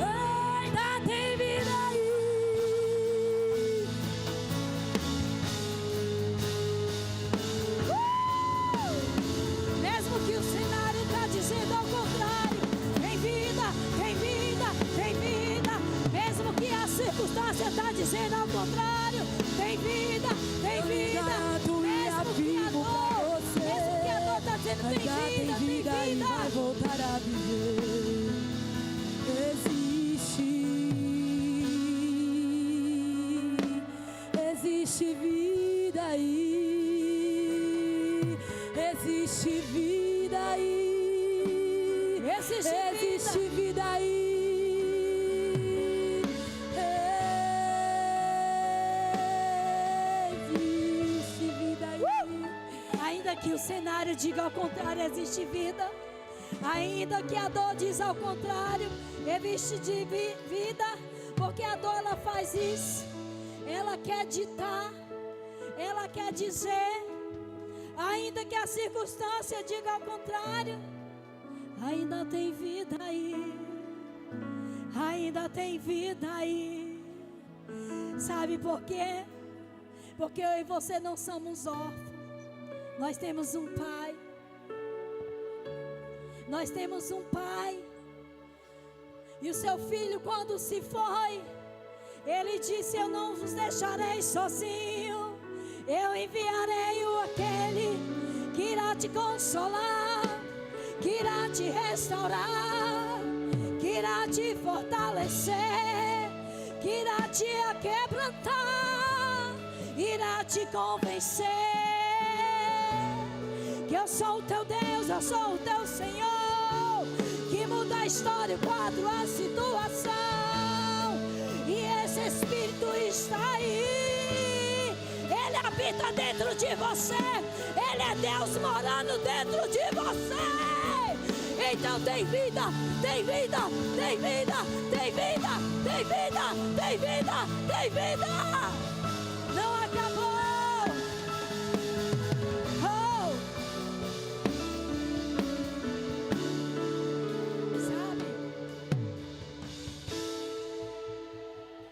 Ainda tem vida aí. Mesmo que o cenário tá dizendo ao contrário, tem vida, tem vida, tem vida. Mesmo que a circunstância tá dizendo ao contrário, tem vida, tem vida. Mesmo que a dor tá dizendo tem vida, tem vida. Vai voltar a viver. Existe vida aí. Existe vida aí. Existe vida aí. Existe vida aí. Ainda que o cenário diga ao contrário, existe vida. Ainda que a dor diz ao contrário, existe de vida. Porque a dor, ela faz isso. Ela quer ditar, ela quer dizer. Ainda que a circunstância diga ao contrário, ainda tem vida aí. Ainda tem vida aí. Sabe por quê? Porque eu e você não somos órfãos. Nós temos um pai. Nós temos um pai. E o seu filho, quando se foi, ele disse: eu não vos deixarei sozinho. Eu enviarei aquele que irá te consolar, que irá te restaurar, que irá te fortalecer, que irá te quebrantar, irá te convencer. Que eu sou o teu Deus, eu sou o teu Senhor, que muda a história, o quadro, a situação. E esse Espírito está aí. Ele habita dentro de você. Ele é Deus morando dentro de você. Então tem vida, tem vida, tem vida, tem vida, tem vida, tem vida, tem vida. Não acabou. Oh. Sabe?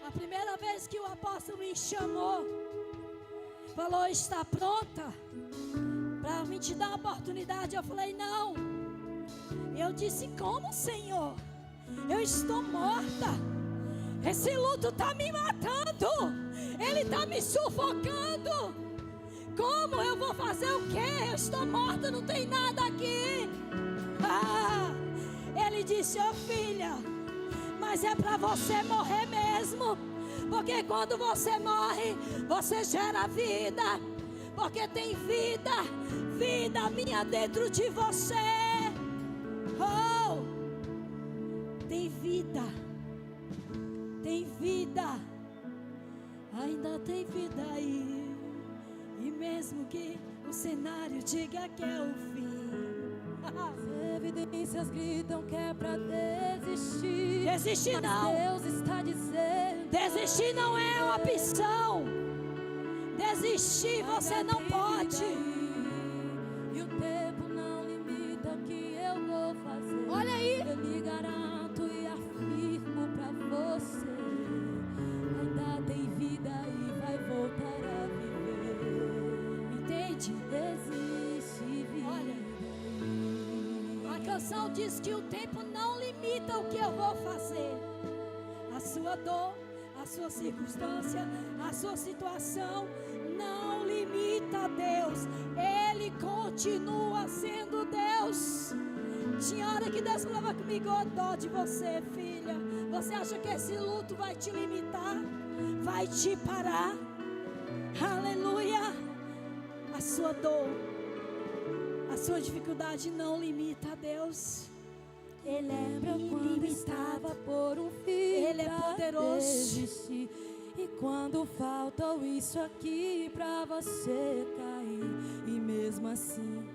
A primeira vez que o apóstolo me chamou, falou: está pronta para me te dar a oportunidade. Eu falei: não. Eu disse: como, Senhor? Eu estou morta. Esse luto está me matando. Ele está me sufocando. Como eu vou fazer o quê? Eu estou morta, não tem nada aqui. Ele disse: ô filha, mas é para você morrer mesmo. Porque quando você morre, você gera vida. Porque tem vida, vida minha dentro de você. Oh, tem vida, tem vida. Ainda tem vida aí. E mesmo que o cenário diga que é o fim, as evidências gritam que é pra desistir. Desistir não. Deus está dizendo: desistir não é uma opção. Desistir você não pode. E o tempo não limita o que eu vou fazer. Olha aí. Eu lhe garanto e afirmo pra você: ainda tem vida canção diz que o tempo não limita o que eu vou fazer. A sua dor, a sua circunstância, a sua situação não limita a Deus. Ele continua sendo Deus. Tinha hora que Deus falava comigo: ó, dó de você, filha. Você acha que esse luto vai te limitar? Vai te parar? Aleluia. A sua dor, a sua dificuldade não limita a Deus. Ele é Quando estava por um fio, Ele é poderoso. resistir. E quando faltou isso aqui pra você cair, e mesmo assim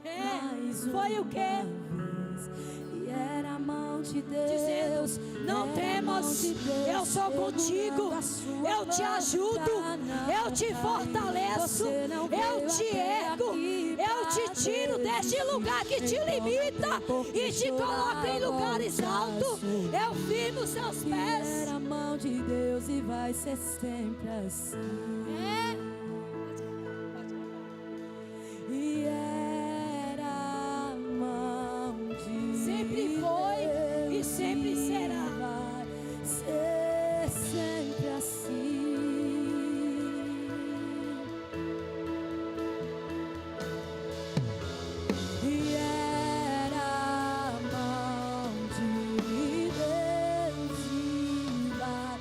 mais foi o uma quê? vez, e era a mão de Deus, Dizendo: não era a temas, mão de Deus eu sou contigo, segurando a sua eu te ajudo, boca, não eu te vai. fortaleço, Você não eu veio te até ergo, aqui eu te pra tiro deste lugar que te limita e te coloco em lugares altos. Eu firmo os seus pés. era a mão de Deus e vai ser sempre assim. E era a mão de Sempre foi e sempre será. vai ser sempre assim. E era a mão de Deus e vai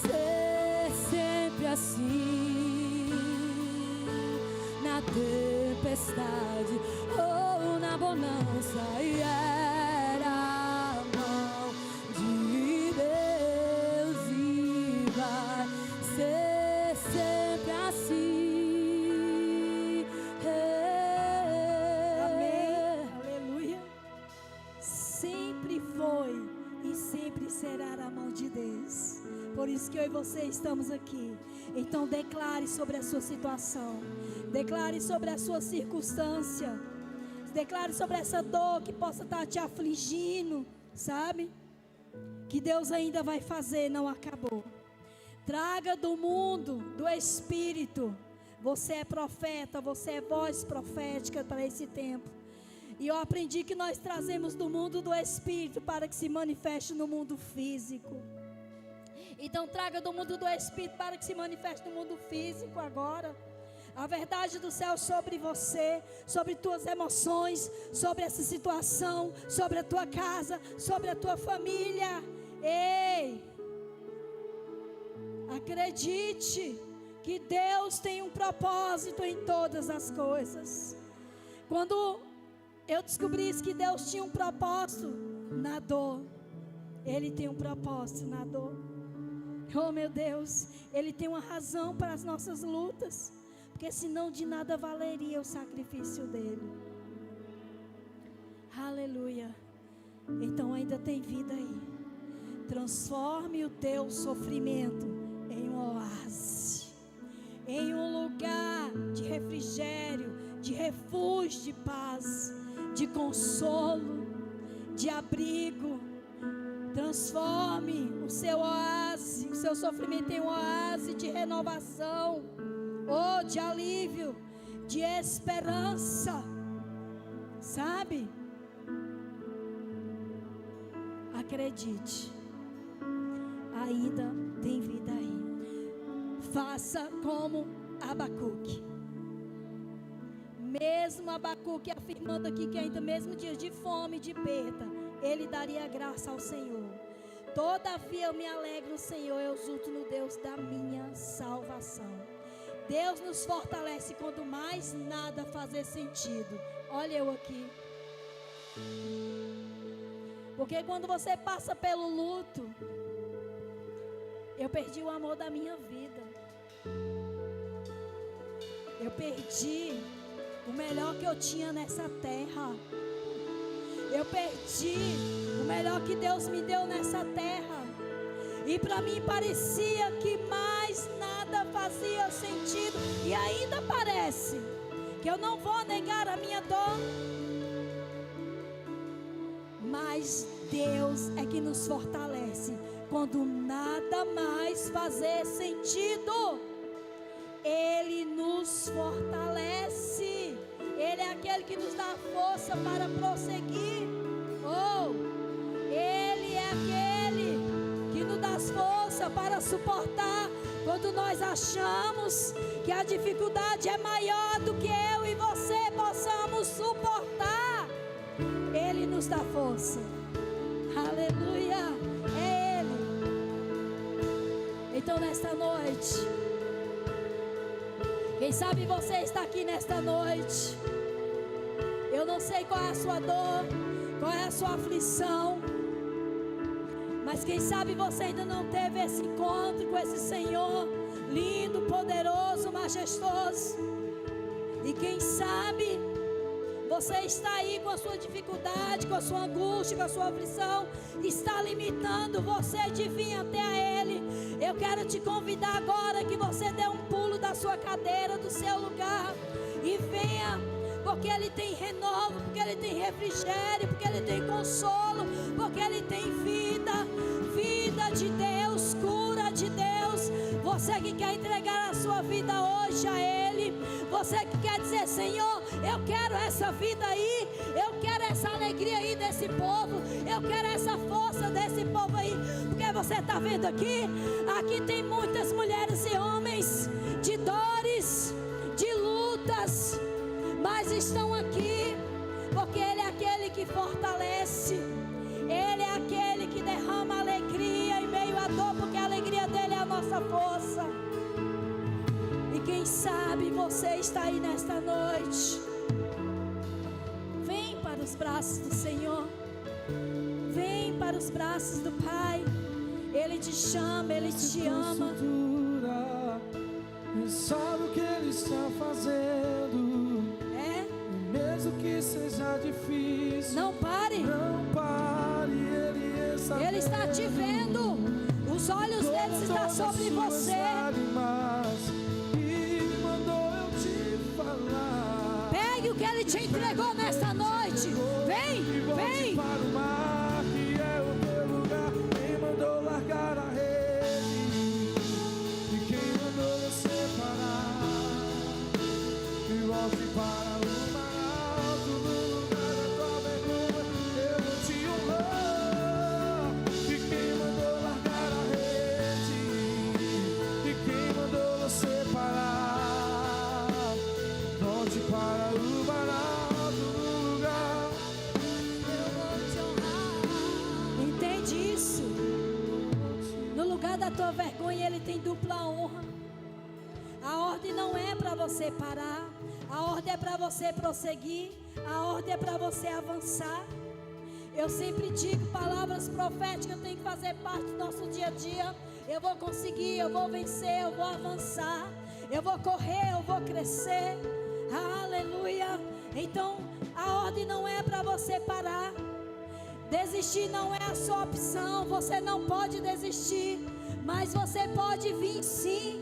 ser sempre assim. Na tempestade ou na bonança, e era a mão de Deus e vai ser sempre assim. Amém, aleluia. Sempre foi e sempre será a mão de Deus. Por isso que eu e você estamos aqui. Então declare sobre a sua situação, declare sobre a sua circunstância, declare sobre essa dor que possa estar te afligindo, sabe? Que Deus ainda vai fazer, não acabou. Traga do mundo, do Espírito. Você é profeta, você é voz profética para esse tempo. E eu aprendi que nós trazemos do mundo do Espírito para que se manifeste no mundo físico. Então traga do mundo do Espírito para que se manifeste no mundo físico agora. A verdade do céu sobre você, sobre tuas emoções, sobre essa situação, sobre a tua casa, sobre a tua família. Ei! Acredite que Deus tem um propósito em todas as coisas. Quando eu descobri isso, que Deus tinha um propósito na dor, Ele tem um propósito na dor. Oh meu Deus, Ele tem uma razão para as nossas lutas, porque senão de nada valeria o sacrifício dEle. Aleluia. Então ainda tem vida aí. Transforme o teu sofrimento em um oásis, em um lugar de refrigério, de refúgio, de paz, de consolo, de abrigo. Transforme o seu oásis, o seu sofrimento em um oásis de renovação, ou de alívio, de esperança, sabe? Acredite, ainda tem vida aí. Faça como Abacuque. Mesmo Abacuque afirmando aqui que ainda mesmo dias de fome e de perda, ele daria graça ao Senhor. Todavia eu me alegro no Senhor, eu exulto no Deus da minha salvação. Deus nos fortalece quando mais nada fazer sentido. Olha eu aqui. Porque quando você passa pelo luto, eu perdi o amor da minha vida. Eu perdi o melhor que eu tinha nessa terra. Eu perdi o melhor que Deus me deu nessa terra. E para mim parecia que mais nada fazia sentido. E ainda parece, que eu não vou negar a minha dor. Mas Deus é que nos fortalece quando nada mais fazer sentido. Ele nos fortalece. Ele é aquele aquele que nos dá força para prosseguir. Oh, Ele é aquele que nos dá força para suportar quando nós achamos que a dificuldade é maior do que eu e você possamos suportar. Ele nos dá força. Aleluia, é Ele. Então nesta noite, quem sabe você está aqui nesta noite, eu não sei qual é a sua dor, qual é a sua aflição, mas quem sabe você ainda não teve esse encontro com esse Senhor lindo, poderoso, majestoso. E quem sabe você está aí com a sua dificuldade, com a sua angústia, com a sua aflição, está limitando você de vir até a Ele. Eu quero te convidar agora que você dê um pulo da sua cadeira, do seu lugar, e venha, porque Ele tem renovo, porque Ele tem refrigério, porque Ele tem consolo, porque Ele tem vida, vida de Deus, cura de Deus. Você que quer entregar a sua vida hoje a Ele, você que quer dizer: Senhor, eu quero essa vida aí, eu quero essa alegria aí desse povo, eu quero essa força desse povo aí, porque você está vendo aqui tem muitas mulheres e homens de dores, de lutas, mas estão aqui porque Ele é aquele que fortalece, Ele é aquele que derrama alegria em meio à dor, porque a alegria dele é a nossa força. E quem sabe você está aí nesta noite, vem para os braços do Senhor, vem para os braços do Pai. Ele te chama, Ele te ama. Ele sabe o que Ele está fazendo. Mesmo que seja difícil, não pare. Não pare, Ele está te vendo. Os olhos dele estão sobre você. E mandou eu te falar. Pegue o que Ele te entregou nesta noite. Vem, vem. Para o mar, que é o teu lugar. Quem mandou largar a rede? E quem mandou você parar? E volte para o mar. Da tua vergonha Ele tem dupla honra. A ordem não é para você parar, a ordem é para você prosseguir, a ordem é para você avançar. Eu sempre digo, palavras proféticas tem que fazer parte do nosso dia a dia. Eu vou conseguir, eu vou vencer, eu vou avançar, eu vou correr, eu vou crescer. Aleluia. Então a ordem não é para você parar. Desistir não é a sua opção. Você não pode desistir, mas você pode vir sim.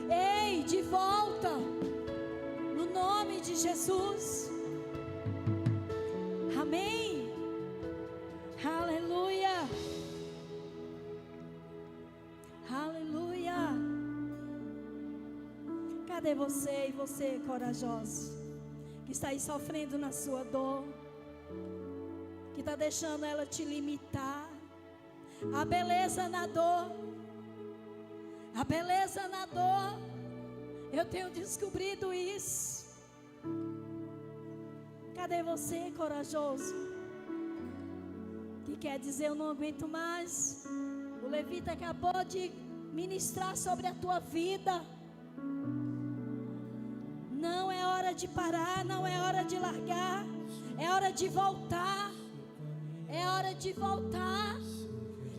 Ei, de volta, no nome de Jesus. Amém. Aleluia. Aleluia. Cadê você e você corajoso, que está aí sofrendo na sua dor, que está deixando ela te limitar? A beleza na dor, a beleza na dor. Eu tenho descobrido isso. Cadê você, corajoso, que quer dizer: eu não aguento mais? O levita acabou de ministrar sobre a tua vida. Não é hora de parar, não é hora de largar, é hora de voltar. É hora de voltar,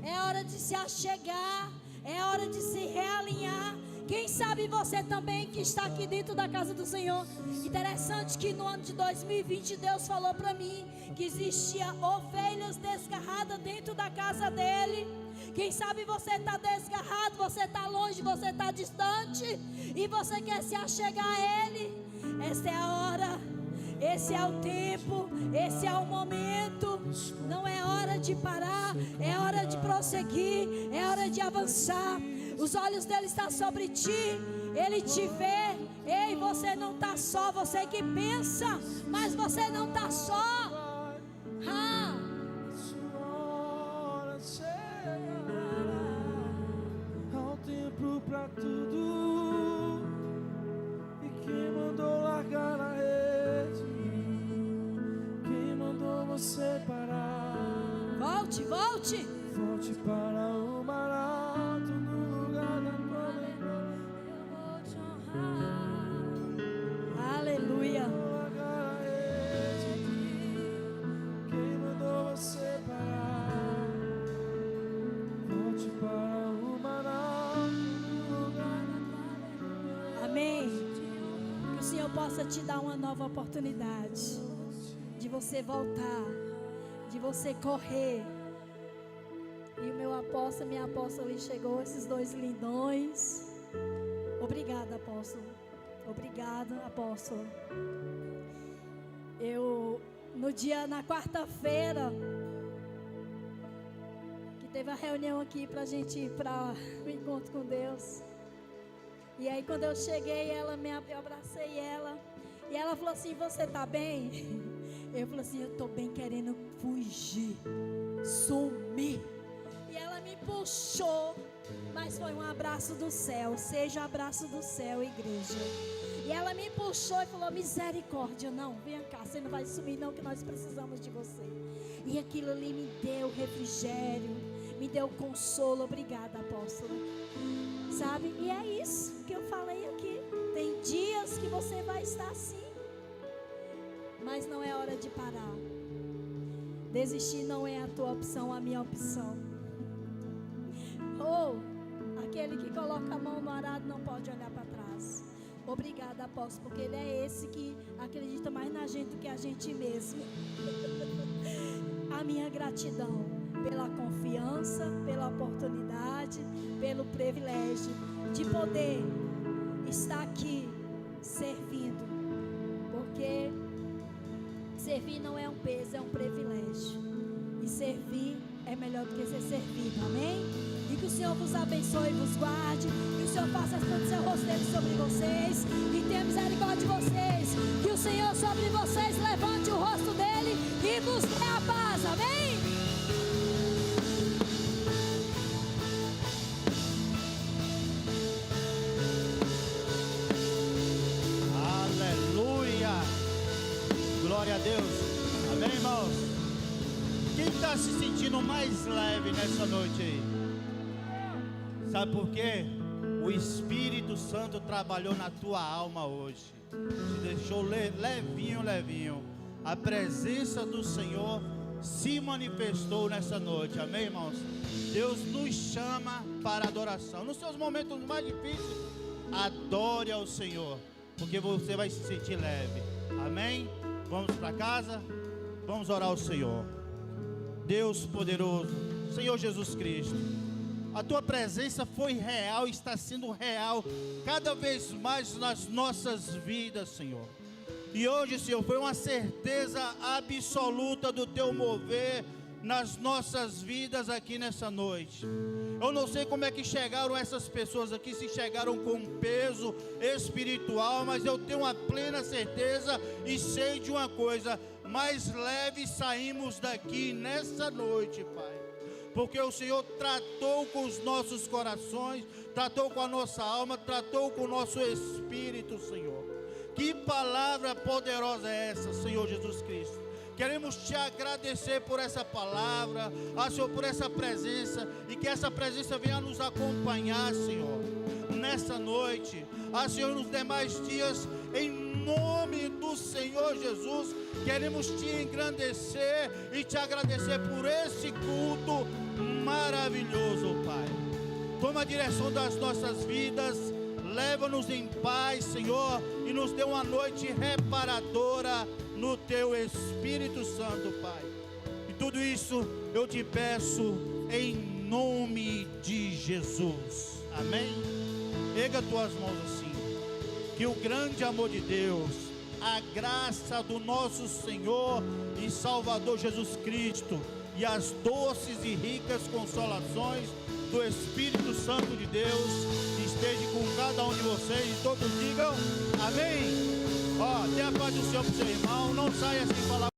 é hora de se achegar, é hora de se realinhar. Quem sabe você também que está aqui dentro da casa do Senhor. Interessante que no ano de 2020 Deus falou para mim que existia ovelhas desgarradas dentro da casa dele. Quem sabe você está desgarrado, você está longe, você está distante e você quer se achegar a Ele. Esta é a hora, esse é o tempo, esse é o momento. Não é hora de parar, é hora de prosseguir, é hora de avançar. Os olhos dele estão sobre ti Ele te vê. Ei, você não está só, você que pensa, mas você não está só. Sua hora chegará. Há um tempo pra tudo. E quem mandou largar a rede? Quem mandou você parar? Volte, volte. Volte para o barato no lugar da tua lembrança. Eu vou te honrar. Aleluia. Largar a rede. Quem mandou você parar? Volte para o barato no lugar da tua lembrança. Amém. Que o Senhor possa te dar uma nova oportunidade de você voltar, de você correr. E o meu apóstolo, minha apóstola ali chegou, esses dois lindões. Obrigada, apóstolo. Obrigada, apóstolo. Na quarta-feira, que teve a reunião aqui pra gente ir para o encontro com Deus. E aí quando eu cheguei, eu abracei ela. E ela falou assim: você tá bem? Eu falei assim: eu tô bem, querendo fugir, sumir. E ela me puxou, mas foi um abraço do céu. Seja abraço do céu, igreja. E ela me puxou e falou: misericórdia, não, vem cá, você não vai sumir não, que nós precisamos de você. E aquilo ali me deu refrigério, me deu consolo. Obrigada, apóstola. Sabe, e é isso que eu falei aqui. Tem dias que você vai estar assim, mas não é hora de parar. Desistir não é a tua opção, a minha opção. Aquele que coloca a mão no arado não pode olhar para trás. Obrigada, apóstolo, porque ele é esse que acredita mais na gente do que a gente mesmo. A minha gratidão pela confiança, pela oportunidade, pelo privilégio de poder estar aqui servindo, porque servir não é um peso, é um privilégio, e servir é melhor do que ser servido. Amém? E que o Senhor vos abençoe e vos guarde, que o Senhor faça resplandecer o seu rosto dele sobre vocês e tenha misericórdia de vocês, que o Senhor sobre vocês levante o rosto dele e vos dê a paz. Amém? Aleluia! Glória a Deus. Amém, irmãos? Quem está se sentindo mais leve nessa noite aí? Sabe por quê? O Espírito Santo trabalhou na tua alma hoje. Te deixou levinho, levinho. A presença do Senhor se manifestou nessa noite. Amém, irmãos? Deus nos chama para adoração. Nos seus momentos mais difíceis, adore ao Senhor, porque você vai se sentir leve. Amém? Vamos para casa? Vamos orar ao Senhor. Deus poderoso, Senhor Jesus Cristo, a tua presença foi real, está sendo real cada vez mais nas nossas vidas, Senhor. E hoje, Senhor, foi uma certeza absoluta do teu mover nas nossas vidas aqui nessa noite. Eu não sei como é que chegaram essas pessoas aqui, se chegaram com peso espiritual, mas eu tenho uma plena certeza e sei de uma coisa: mais leve saímos daqui nessa noite, Pai, porque o Senhor tratou com os nossos corações, tratou com a nossa alma, tratou com o nosso espírito, Senhor. Que palavra poderosa é essa, Senhor Jesus Cristo? Queremos te agradecer por essa palavra, Senhor, por essa presença, e que essa presença venha nos acompanhar, Senhor, nessa noite, Senhor, nos demais dias, em nome do Senhor Jesus. Queremos te engrandecer e te agradecer por esse culto maravilhoso, Pai. Toma a direção das nossas vidas, leva-nos em paz, Senhor, e nos dê uma noite reparadora no teu Espírito Santo, Pai. E tudo isso eu te peço em nome de Jesus. Amém? Erga tuas mãos assim. Que o grande amor de Deus, a graça do nosso Senhor e Salvador Jesus Cristo e as doces e ricas consolações do Espírito Santo de Deus esteja com cada um de vocês e todos digam amém. Ó, dê a paz do Senhor para o seu irmão, não saia sem falar